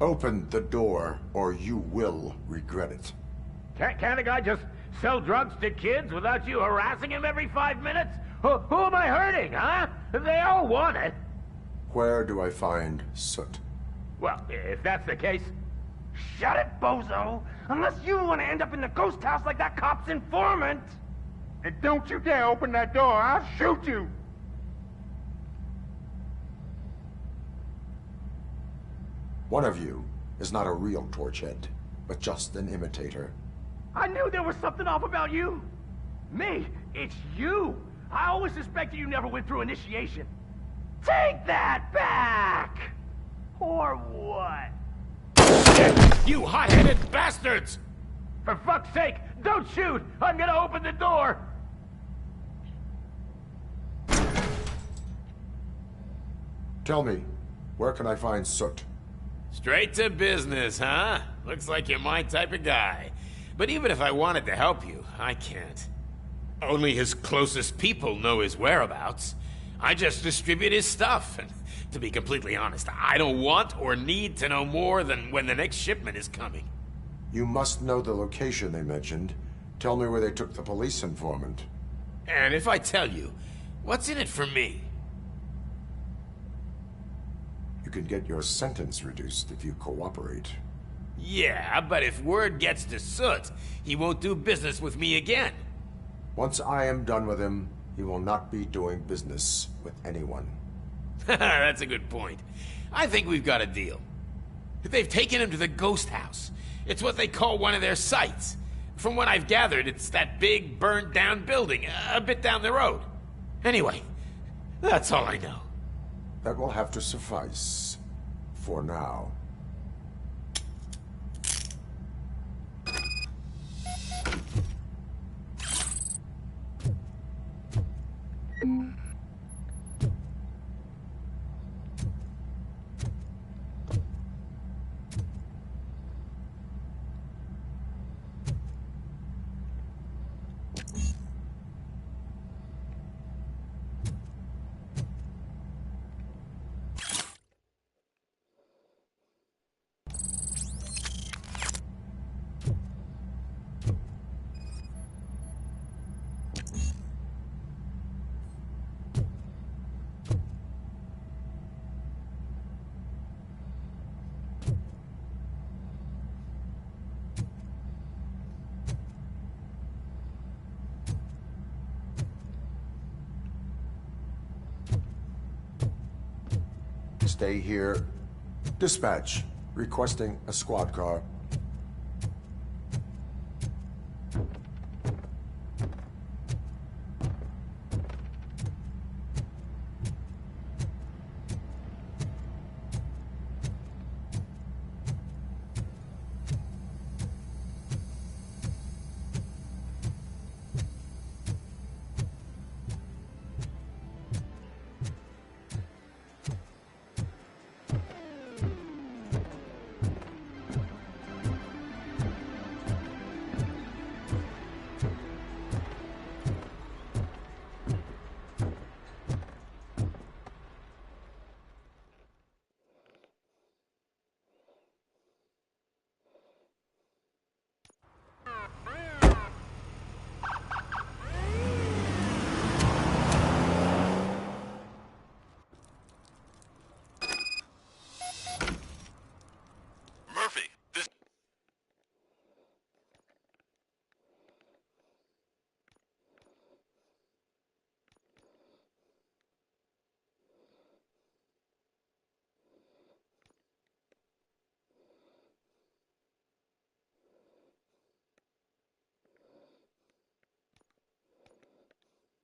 Open the door, or you will regret it. Can't a guy just sell drugs to kids without you harassing him every 5 minutes? Who am I hurting, huh? They all want it. Where do I find Soot? Well, if that's the case, shut it, bozo! Unless you want to end up in the ghost house like that cop's informant! And don't you dare open that door, I'll shoot you! One of you is not a real Torchhead, but just an imitator. I knew there was something off about you! Me? It's you! I always suspected you never went through initiation. Take that back! Or what? You hot-headed bastards! For fuck's sake, don't shoot! I'm gonna open the door! Tell me, where can I find Soot? Straight to business, huh? Looks like you're my type of guy. But even if I wanted to help you, I can't. Only his closest people know his whereabouts. I just distribute his stuff, and to be completely honest, I don't want or need to know more than when the next shipment is coming. You must know the location they mentioned. Tell me where they took the police informant. And if I tell you, what's in it for me? You can get your sentence reduced if you cooperate. Yeah, but if word gets to Soot, he won't do business with me again. Once I am done with him, he will not be doing business with anyone. That's a good point. I think we've got a deal. They've taken him to the ghost house. It's what they call one of their sites. From what I've gathered, it's that big, burned-down building, a bit down the road. Anyway, that's all I know. That will have to suffice. For now. stay here. Dispatch. Requesting a squad car.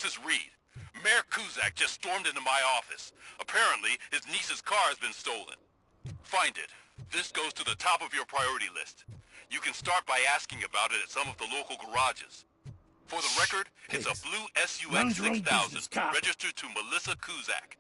This is Reed. Mayor Kuzak just stormed into my office. Apparently, his niece's car has been stolen. Find it. This goes to the top of your priority list. You can start by asking about it at some of the local garages. For the record, it's a blue SUX 6000, registered to Melissa Kuzak.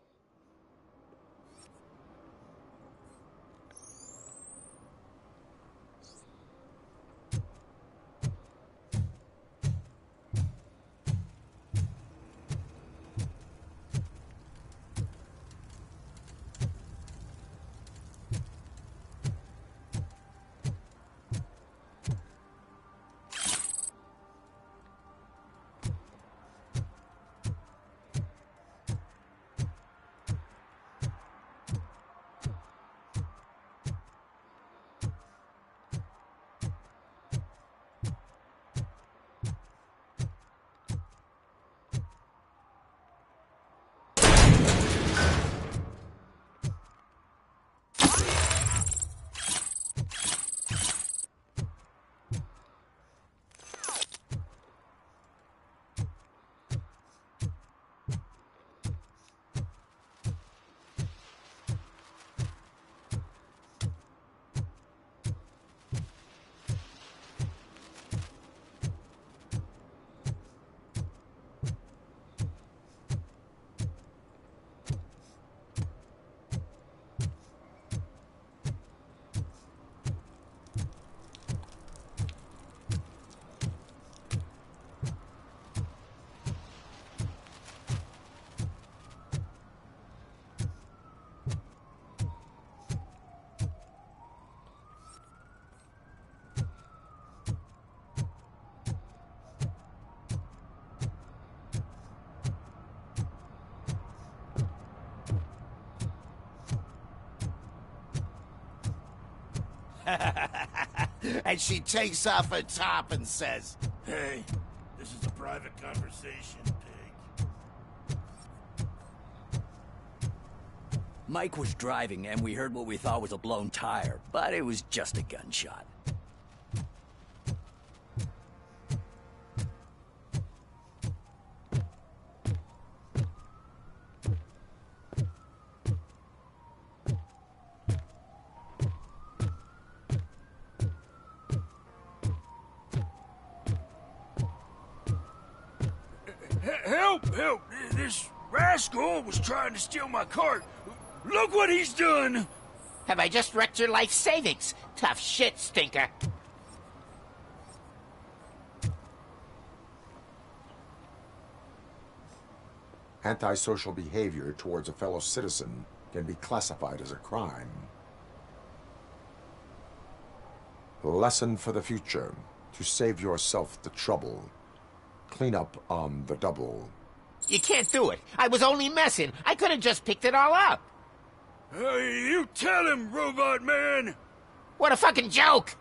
And she takes off her top and says, Hey, this is a private conversation, pig. Mike was driving, and we heard what we thought was a blown tire, but it was just a gunshot. Help! Help! This rascal was trying to steal my cart. Look what he's done! have I just wrecked your life savings? Tough shit, stinker. Antisocial behavior towards a fellow citizen can be classified as a crime. Lesson for the future. To save yourself the trouble. Clean up on the double. You can't do it. I was only messing. I could have just picked it all up. You tell him, Robot Man! What a fucking joke!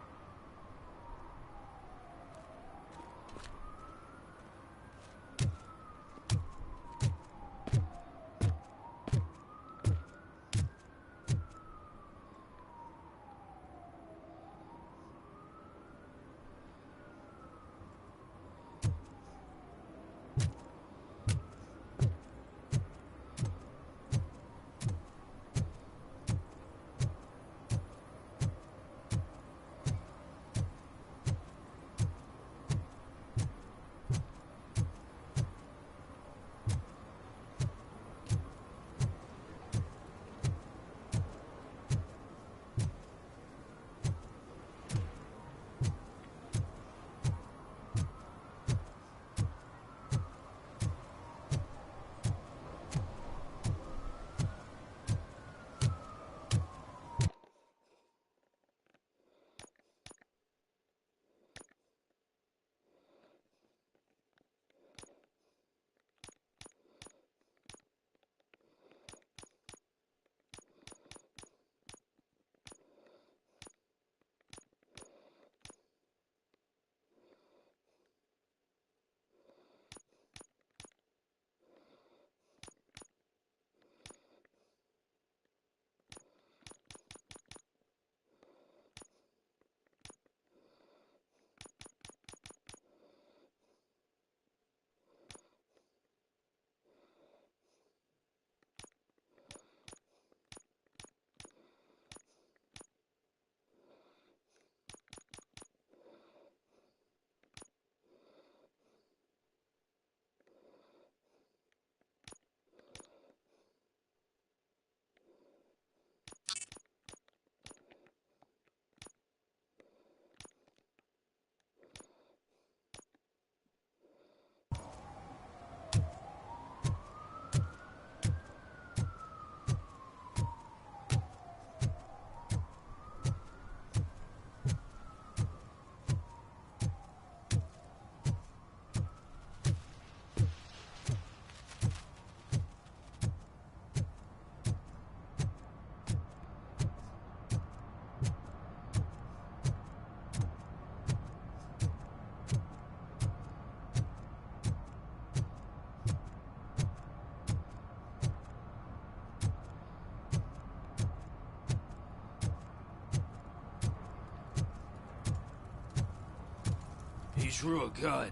drew a gun,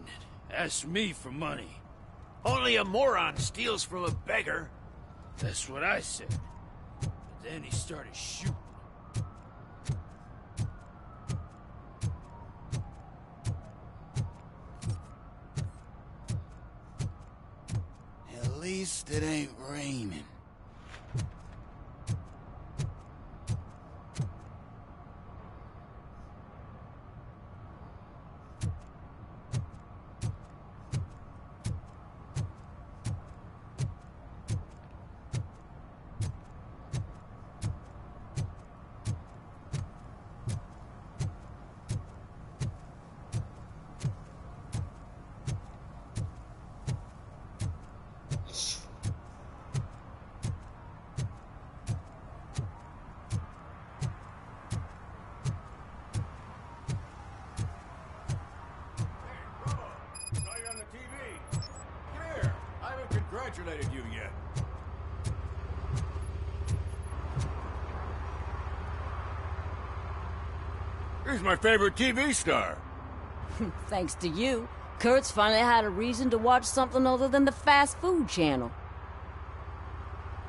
asked me for money. Only a moron steals from a beggar. That's what I said. But then he started shooting. At least it ain't raining. Congratulated you yet. He's my favorite TV star. Thanks to you, Kurt's finally had a reason to watch something other than the fast food channel.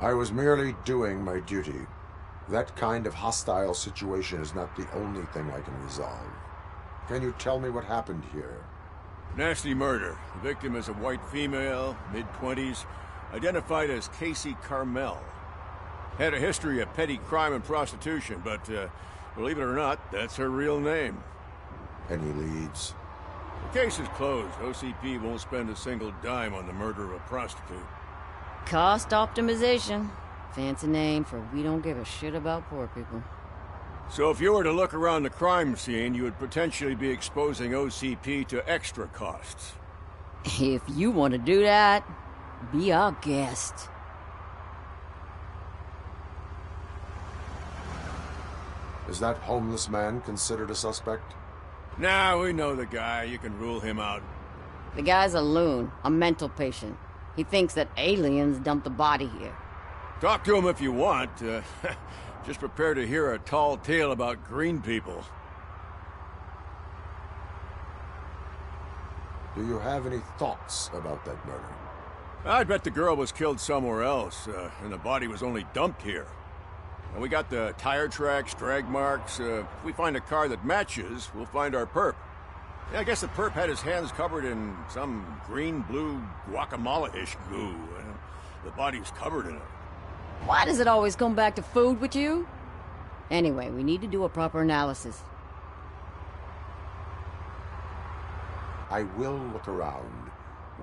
I was merely doing my duty. That kind of hostile situation is not the only thing I can resolve. Can you tell me what happened here? Nasty murder. The victim is a white female, mid-20s, identified as Casey Carmel. Had a history of petty crime and prostitution, but believe it or not, that's her real name. Any leads? The case is closed. OCP won't spend a single dime on the murder of a prostitute. Cost optimization. Fancy name for we don't give a shit about poor people. So if you were to look around the crime scene, you would potentially be exposing OCP to extra costs. If you want to do that, be our guest. Is that homeless man considered a suspect? Nah, we know the guy. You can rule him out. The guy's a loon, a mental patient. He thinks that aliens dumped the body here. Talk to him if you want. Just prepare to hear a tall tale about green people. Do you have any thoughts about that murder? I bet the girl was killed somewhere else, and the body was only dumped here. And we got the tire tracks, drag marks. If we find a car that matches, we'll find our perp. Yeah, I guess the perp had his hands covered in some green-blue guacamole-ish goo. The body's covered in it. Why does it always come back to food with you? Anyway, we need to do a proper analysis. I will look around.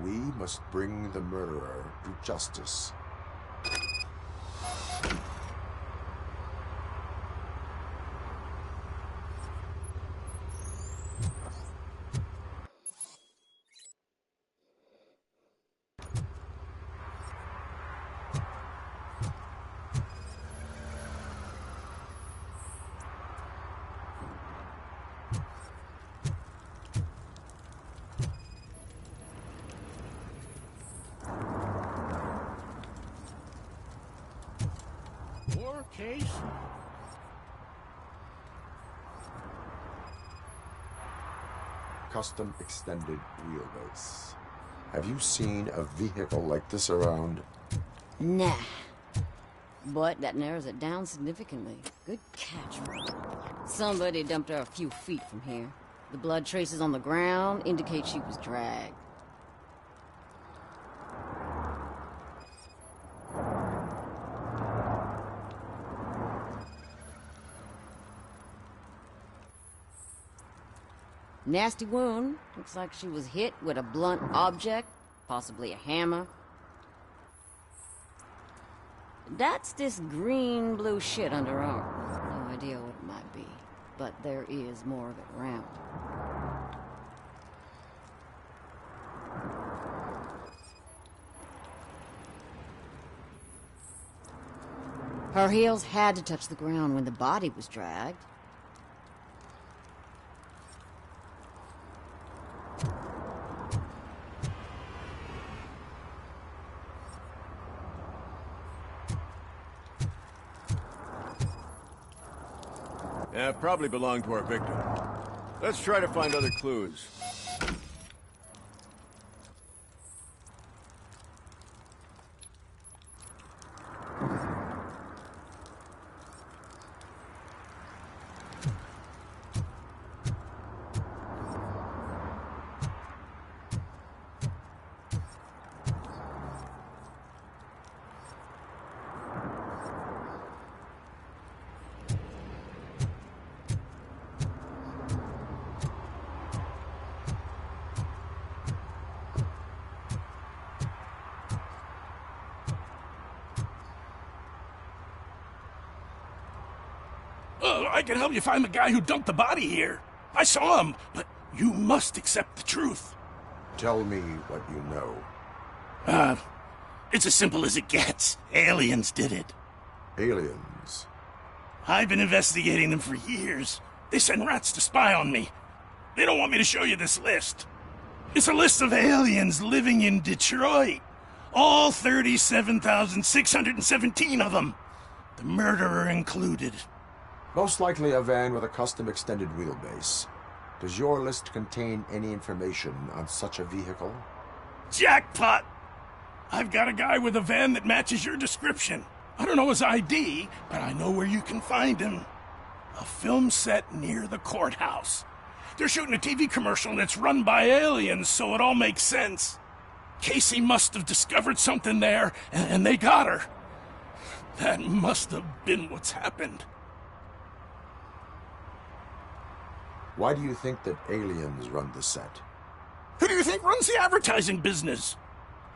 We must bring the murderer to justice. Case? Custom extended wheelbase. Have you seen a vehicle like this around? Nah. But that narrows it down significantly. Good catch, Rob. Somebody dumped her a few feet from here. The blood traces on the ground indicate she was dragged. Nasty wound. Looks like she was hit with a blunt object, possibly a hammer. That's this green-blue shit under her arm. No idea what it might be, but there is more of it around. Her heels had to touch the ground when the body was dragged. Yeah, probably belonged to our victim. Let's try to find other clues. I can help you find the guy who dumped the body here. I saw him, but you must accept the truth. Tell me what you know. It's as simple as it gets. Aliens did it. Aliens? I've been investigating them for years. They send rats to spy on me. They don't want me to show you this list. It's a list of aliens living in Detroit. All 37,617 of them. The murderer included. Most likely a van with a custom extended wheelbase. Does your list contain any information on such a vehicle? Jackpot! I've got a guy with a van that matches your description. I don't know his ID, but I know where you can find him. A film set near the courthouse. They're shooting a TV commercial and it's run by aliens, so it all makes sense. Casey must have discovered something there, and they got her. That must have been what's happened. Why do you think that aliens run the set? Who do you think runs the advertising business?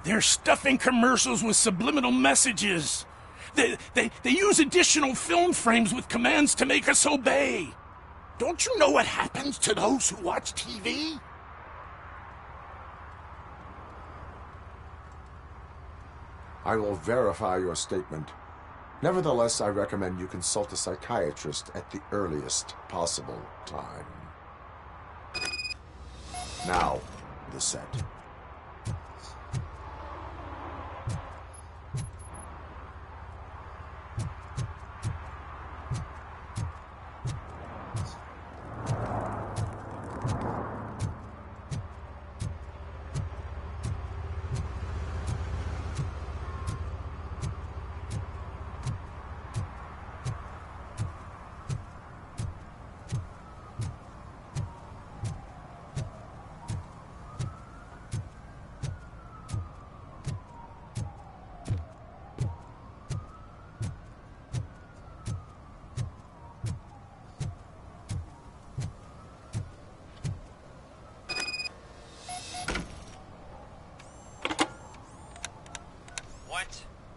They're stuffing commercials with subliminal messages. They use additional film frames with commands to make us obey. Don't you know what happens to those who watch TV? I will verify your statement. Nevertheless, I recommend you consult a psychiatrist at the earliest possible time. Now, the set.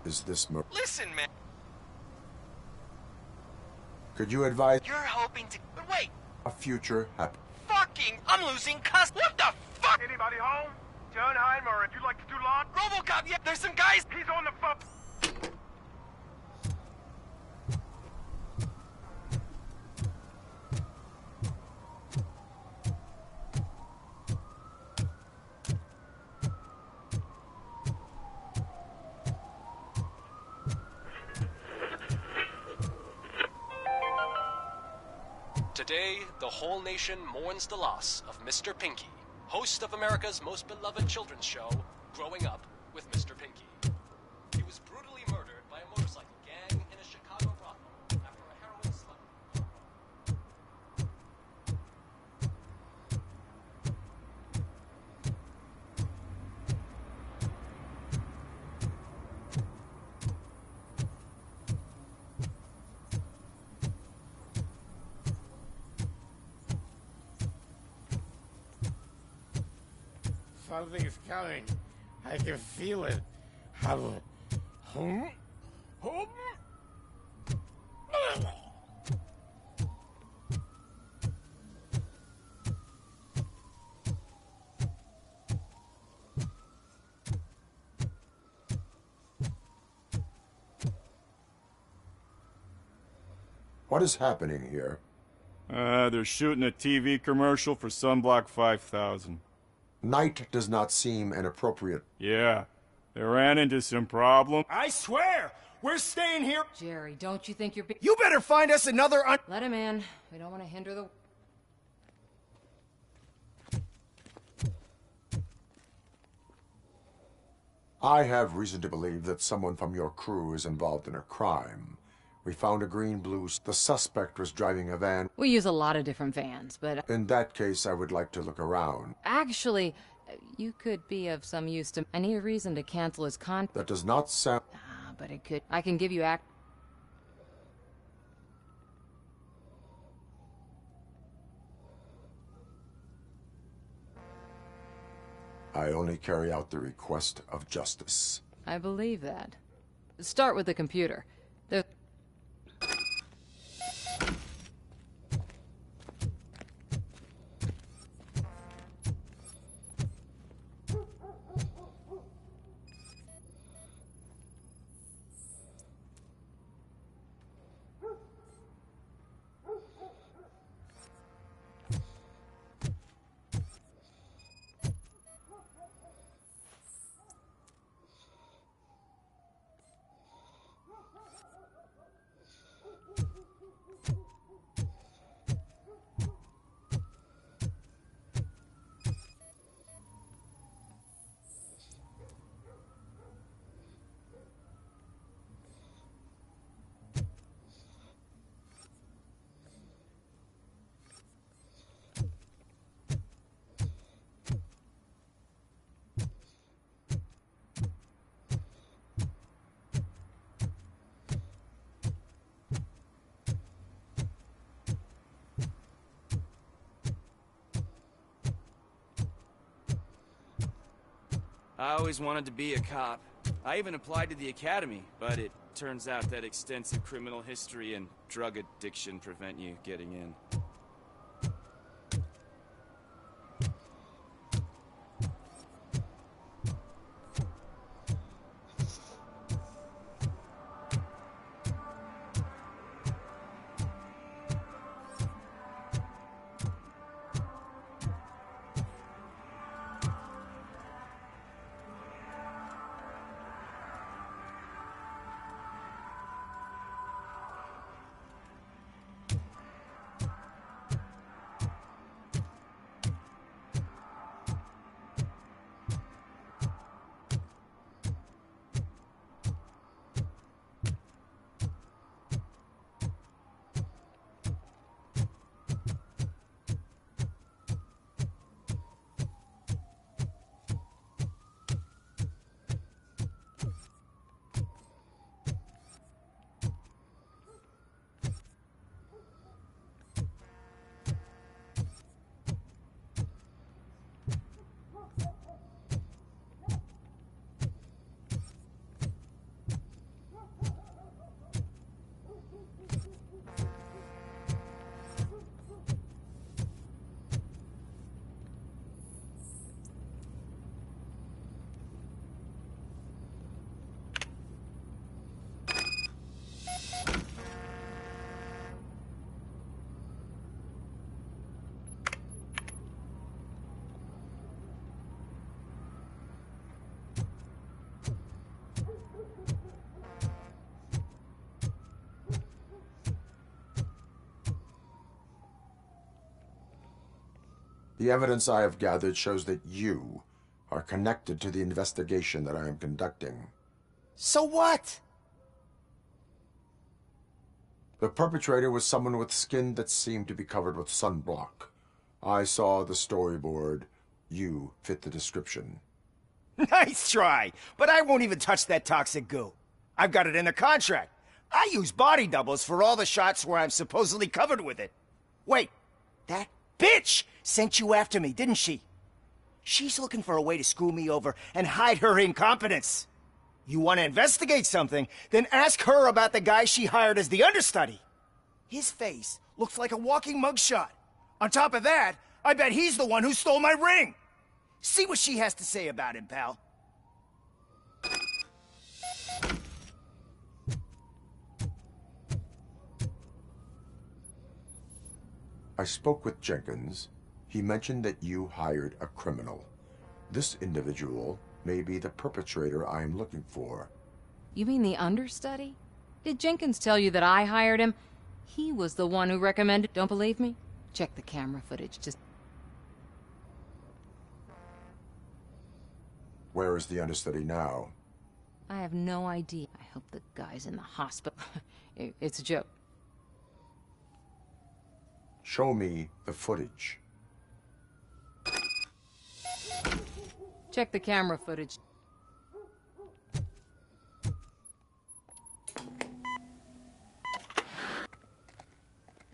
Is this Listen, man. Could you advise You're hoping to... But wait. a future happy? Fucking... I'm losing custody. What the fuck? Anybody home? John or if you like to do lawn? Robo Cop, yeah. There's some guys... He's on the phone. Today, the whole nation mourns the loss of Mr. Pinky, host of America's most beloved children's show, Growing Up with Mr. Pinky. He was brutally murdered by a motorcycle gang in a Chicago brothel after a heroin slump. Something's coming. I can feel it. What is happening here? They're shooting a TV commercial for Sunblock 5000. Night does not seem an appropriate... Yeah, they ran into some problem. I swear, we're staying here. Jerry, don't you think you're... You better find us another Let him in. We don't want to hinder the... I have reason to believe that someone from your crew is involved in a crime. We found a green-blue... The suspect was driving a van. We use a lot of different vans, but... In that case, I would like to look around. Actually, you could be of some use to... I need a reason to cancel his That does not sound... but it could... I can give you I only carry out the request of justice. I believe that. Start with the computer. always wanted to be a cop. I even applied to the academy, but it turns out that extensive criminal history and drug addiction prevent you getting in. The evidence I have gathered shows that you are connected to the investigation that I am conducting. So what? The perpetrator was someone with skin that seemed to be covered with sunblock. I saw the storyboard. You fit the description. Nice try, but I won't even touch that toxic goo. I've got it in the contract. I use body doubles for all the shots where I'm supposedly covered with it. Wait, that bitch sent you after me, didn't she? She's looking for a way to screw me over and hide her incompetence. You want to investigate something, then ask her about the guy she hired as the understudy. His face looks like a walking mugshot. On top of that, I bet he's the one who stole my ring. See what she has to say about him, pal. I spoke with Jenkins. He mentioned that you hired a criminal. This individual may be the perpetrator I am looking for. You mean the understudy? Did Jenkins tell you that I hired him? He was the one who recommended... Don't believe me? Check the camera footage. Just... Where is the understudy now? I have no idea. I hope the guy's in the hospital. It's a joke. Show me the footage. Check the camera footage.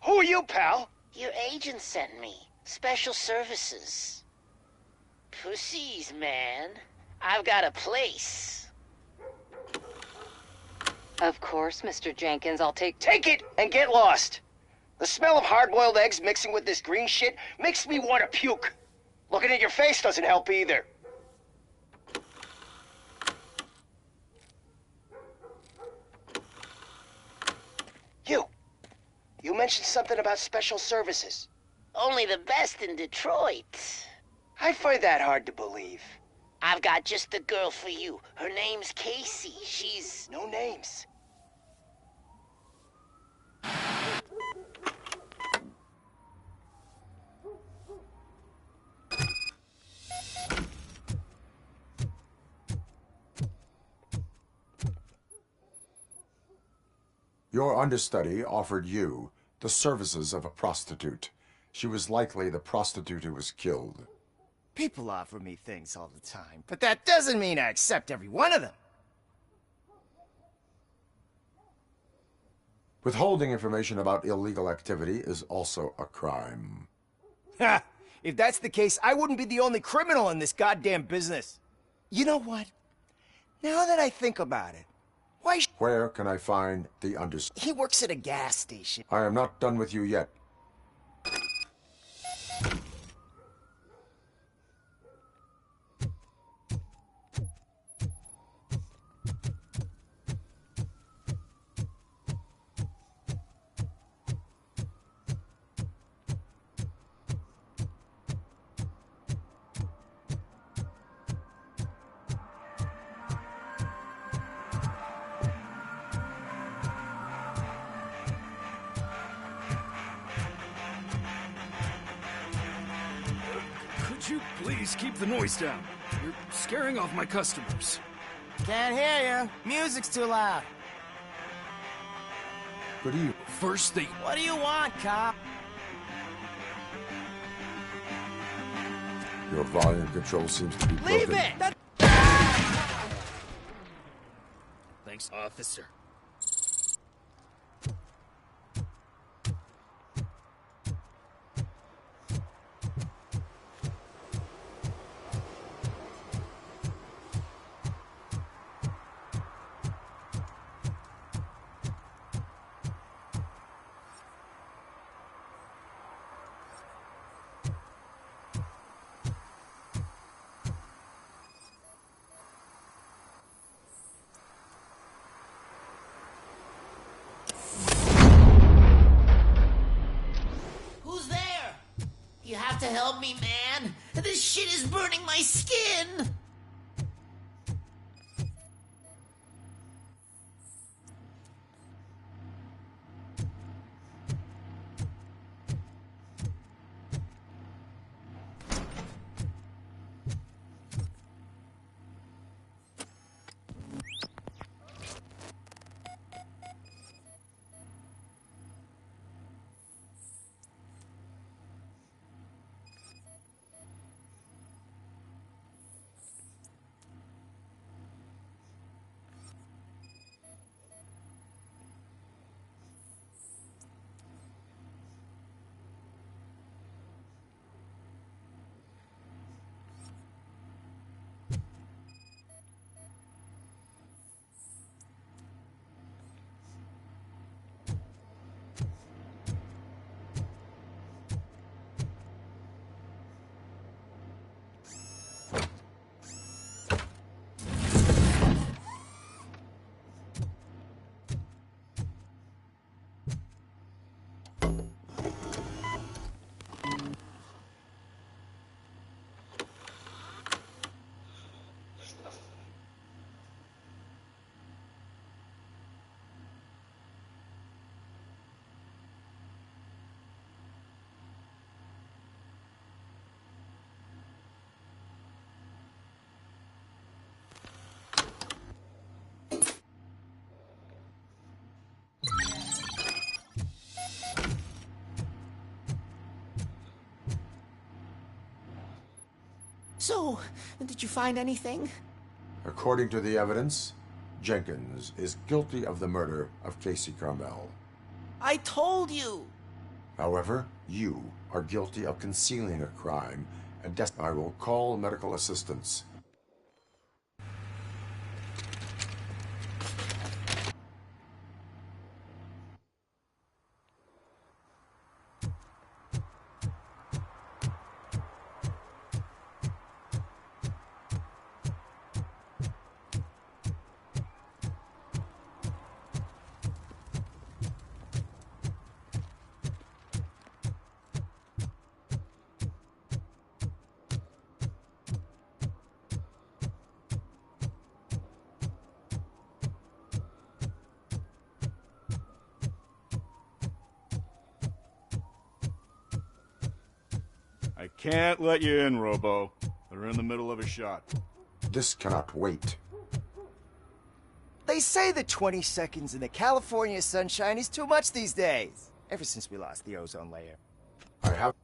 Who are you, pal? Your agent sent me. Special services. Pussies, man. I've got a place. Of course, Mr. Jenkins, I'll take... Take it and get lost. The smell of hard-boiled eggs mixing with this green shit makes me want to puke. Looking at your face doesn't help either. You mentioned something about special services. Only the best in Detroit. I find that hard to believe. I've got just the girl for you. Her name's Casey. She's... No names. Your understudy offered you the services of a prostitute. She was likely the prostitute who was killed. People offer me things all the time, but that doesn't mean I accept every one of them. Withholding information about illegal activity is also a crime. Ha! If that's the case, I wouldn't be the only criminal in this goddamn business. You know what? Now that I think about it, Where can I find the understudy? he works at a gas station. I am not done with you yet. Could you please keep the noise down? You're scaring off my customers. Can't hear you. Music's too loud. Good evening. First they... What do you want, cop? Your volume control seems to be broken. Leave it! Thanks, officer. Who's there? You have to help me, man. This shit is burning my skin. So, did you find anything? According to the evidence, Jenkins is guilty of the murder of Casey Carmel. I told you! However, you are guilty of concealing a crime, and I will call medical assistance. I can't let you in, Robo. They're in the middle of a shot. This cannot wait. They say that 20 seconds in the California sunshine is too much these days. Ever since we lost the ozone layer. I have...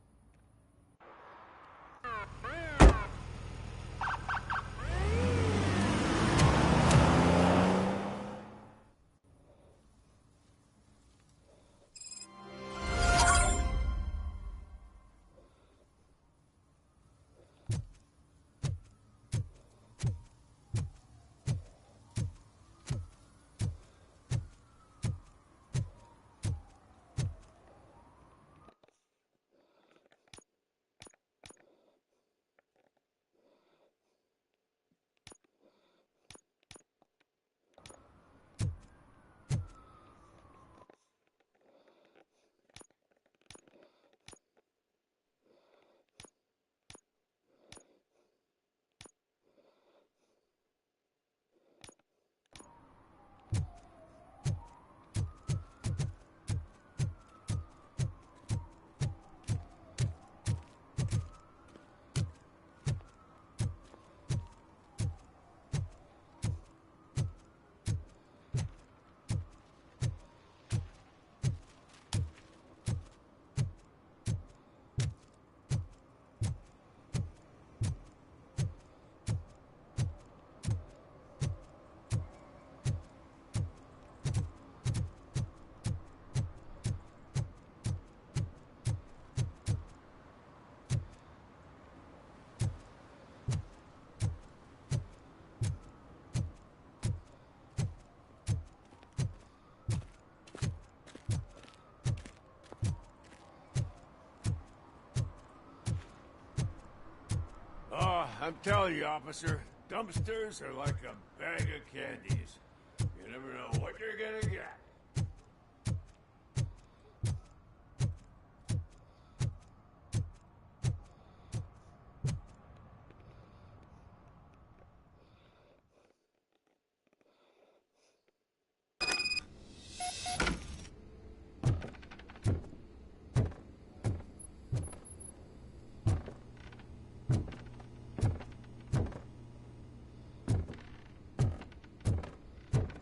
I'm telling you, officer, dumpsters are like a bag of candies. You never know what you're gonna get.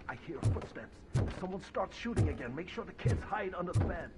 I hear footsteps. If someone starts shooting again, make sure the kids hide under the bed.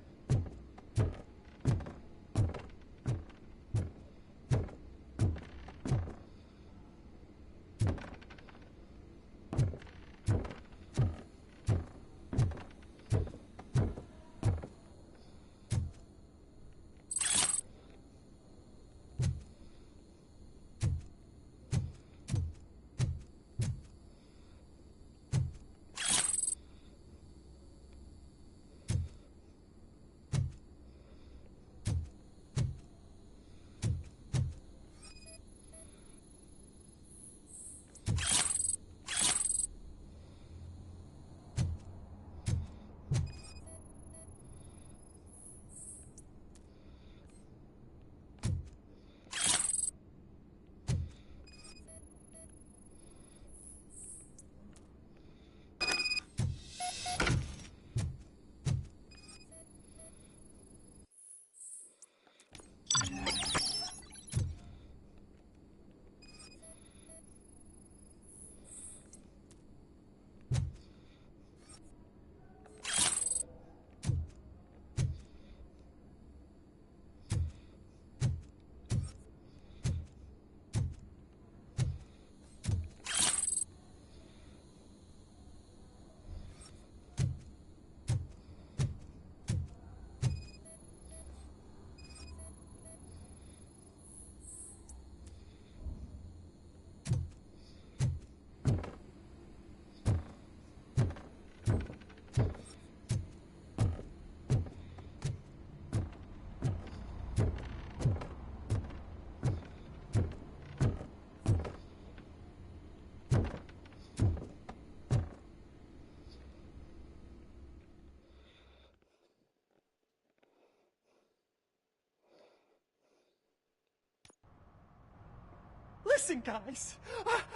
Listen, guys.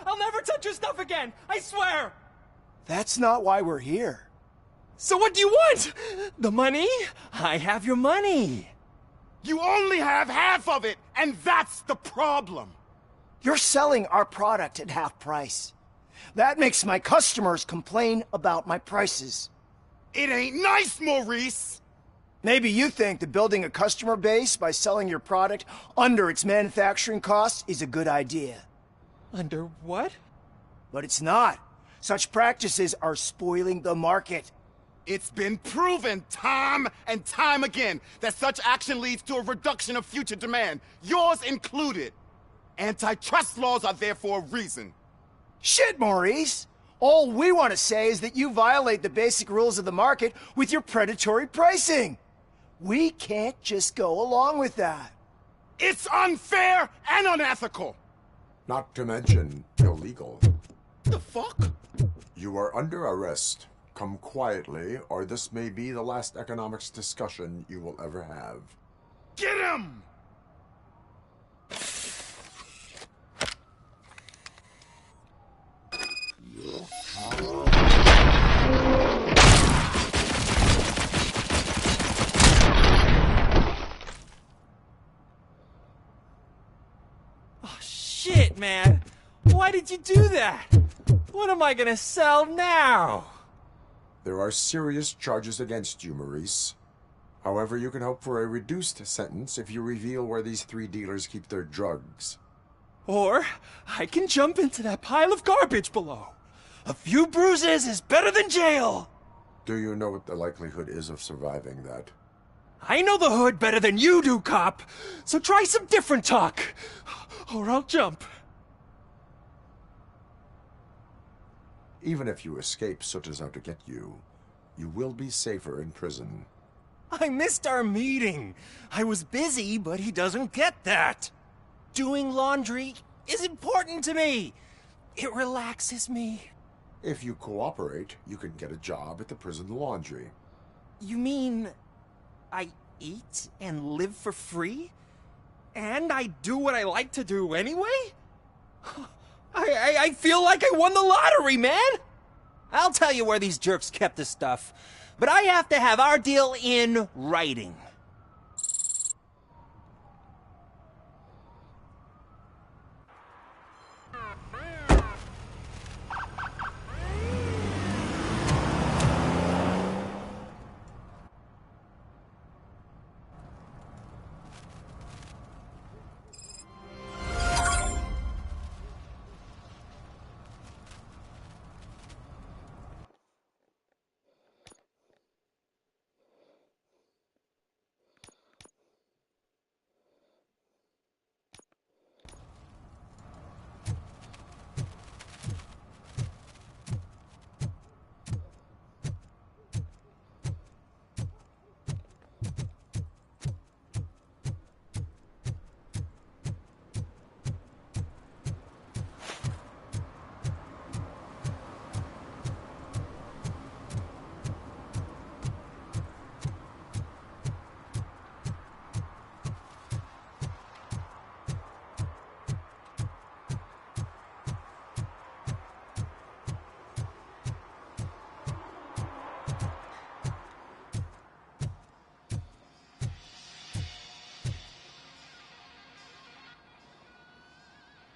I'll never touch your stuff again. I swear. That's not why we're here. So what do you want? The money? I have your money. You only have half of it, and that's the problem. You're selling our product at half price. That makes my customers complain about my prices. It ain't nice, Maurice! Maybe you think that building a customer base by selling your product under its manufacturing costs is a good idea. Under what? But it's not. Such practices are spoiling the market. It's been proven time and time again that such action leads to a reduction of future demand, yours included. Antitrust laws are there for a reason. Shit, Maurice! All we want to say is that you violate the basic rules of the market with your predatory pricing. We can't just go along with that. It's unfair and unethical! Not to mention illegal. The fuck? You are under arrest. Come quietly, or this may be the last economics discussion you will ever have. Get him! Oh, shit, man. Why did you do that? What am I gonna sell now? There are serious charges against you, Maurice. However, you can hope for a reduced sentence if you reveal where these 3 dealers keep their drugs. Or I can jump into that pile of garbage below. A few bruises is better than jail. Do you know what the likelihood is of surviving that? I know the hood better than you do, cop. So try some different talk, or I'll jump. Even if you escape Soot is out to get you, you will be safer in prison. I missed our meeting. I was busy, but he doesn't get that. Doing laundry is important to me. It relaxes me. If you cooperate, you can get a job at the prison laundry. You mean I eat and live for free? And I do what I like to do anyway? I feel like I won the lottery, man! I'll tell you where these jerks kept the stuff, but I have to have our deal in writing.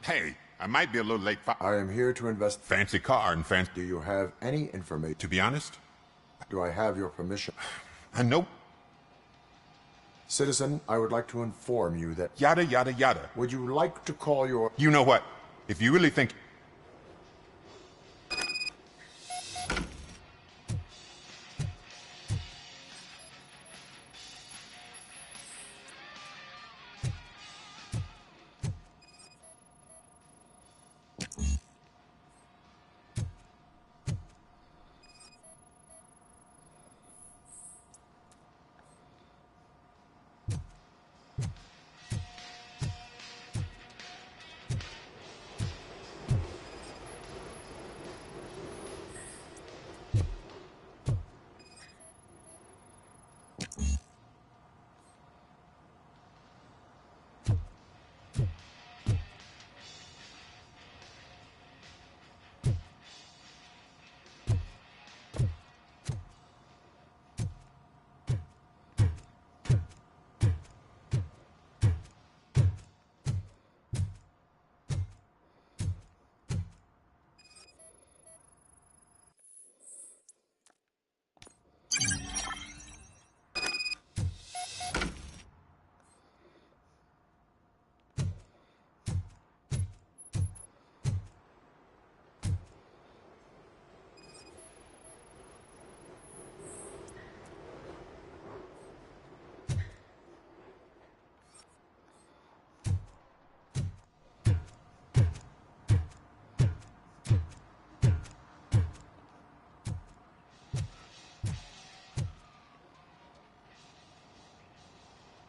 Hey, I might be a little late. I am here to invest. Fancy car and fancy. Do you have any information? To be honest, do I have your permission? I know. Citizen, I would like to inform you that. Yada, yada, yada. Would you like to call your. You know what? If you really think.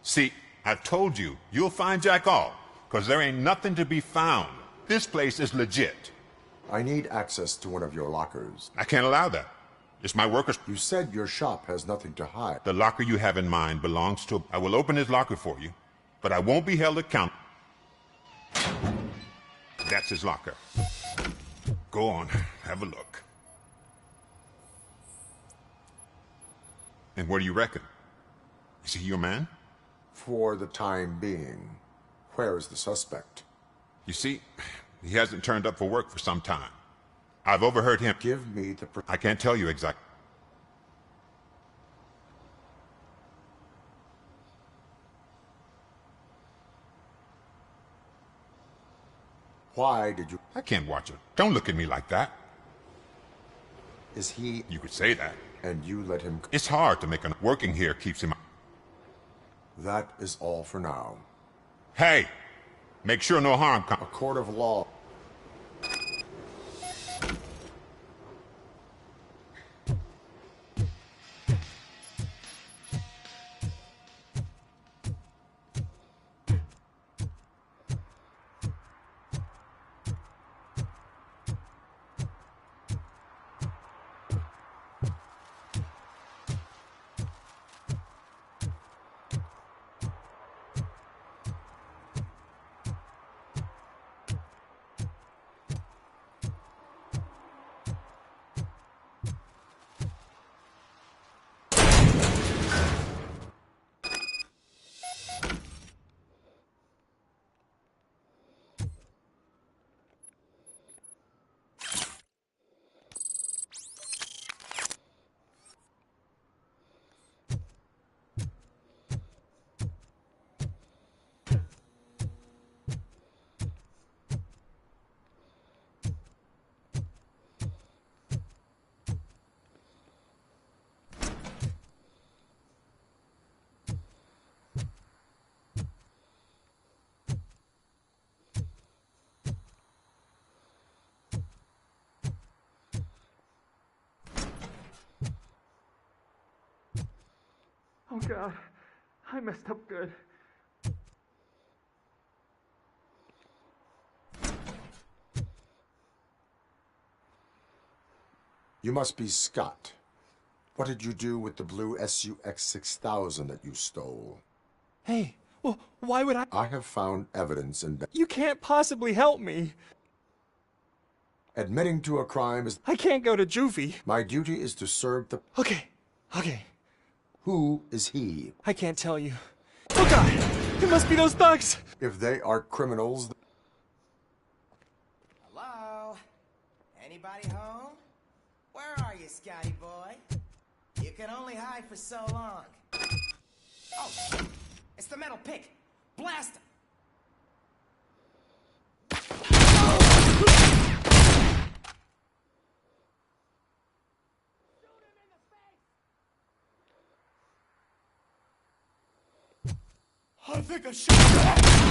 See, I told you, you'll find Jack all, because there ain't nothing to be found. This place is legit. I need access to one of your lockers. I can't allow that. It's my workers. You said your shop has nothing to hide. The locker you have in mind belongs to. I will open his locker for you, but I won't be held accountable. That's his locker. Go on, have a look. And what do you reckon? Is he your man? For the time being. Where is the suspect? You see, he hasn't turned up for work for some time. I've overheard him. Give me the... I can't tell you exactly. Why did you... I can't watch it. Don't look at me like that. Is he... You could say that. And you let him... It's hard to make a... Working here keeps him... That is all for now. Hey! Make sure no harm comes. A court of law. God. I messed up good. You must be Scott. What did you do with the blue SUX 6000 that you stole? Hey, well, why would I? I have found evidence in... You can't possibly help me. Admitting to a crime is... I can't go to juvie. My duty is to serve the... Okay. Who is he? I can't tell you. Oh God! It must be those thugs! If they are criminals... Hello? Anybody home? Where are you, Scotty boy? You can only hide for so long. Oh, shit. It's the metal pick. Blast him! I think I shot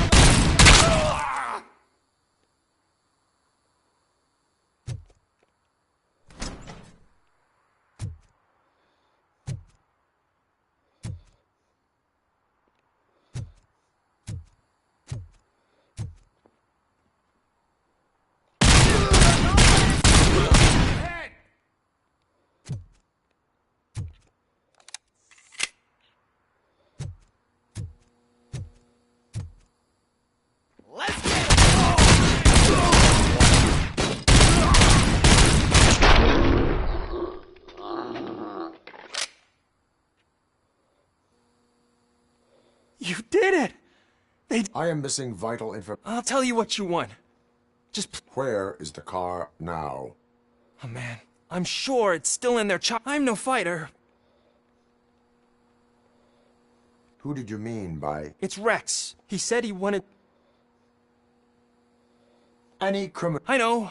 You did it! I am missing vital info... I'll tell you what you want. Just... Where is the car now? Oh, man. I'm sure it's still in their I'm no fighter. Who did you mean by... It's Rex. He said he wanted... Any criminal... I know.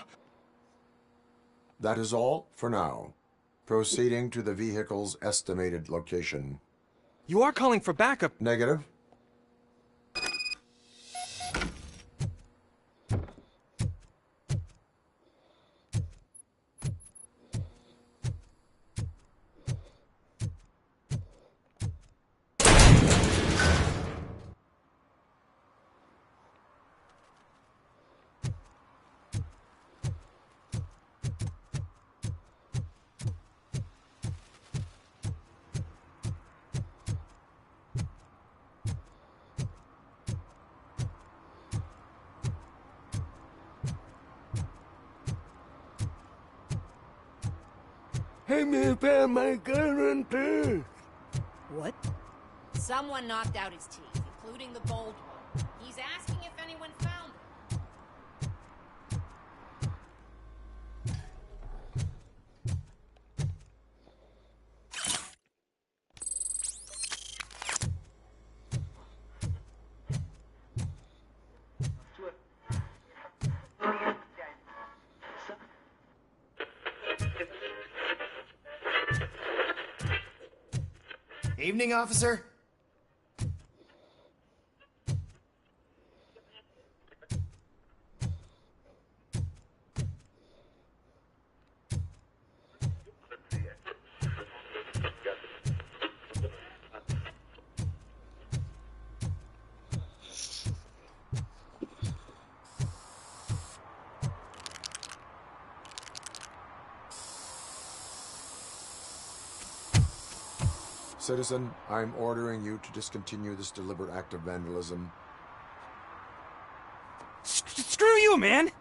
That is all for now. Proceeding to the vehicle's estimated location. You are calling for backup. Negative. Hey, me found my gun too. What? Someone knocked out his teeth, including the gold one. He's asking if anyone found them. Evening, officer. Citizen, I'm ordering you to discontinue this deliberate act of vandalism. Screw you, man!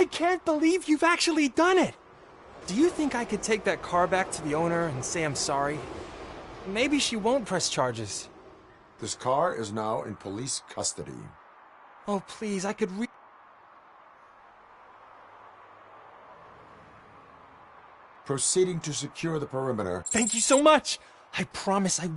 I can't believe you've actually done it! Do you think I could take that car back to the owner and say I'm sorry? Maybe she won't press charges. This car is now in police custody. Oh, please, I could Proceeding to secure the perimeter. Thank you so much! I promise I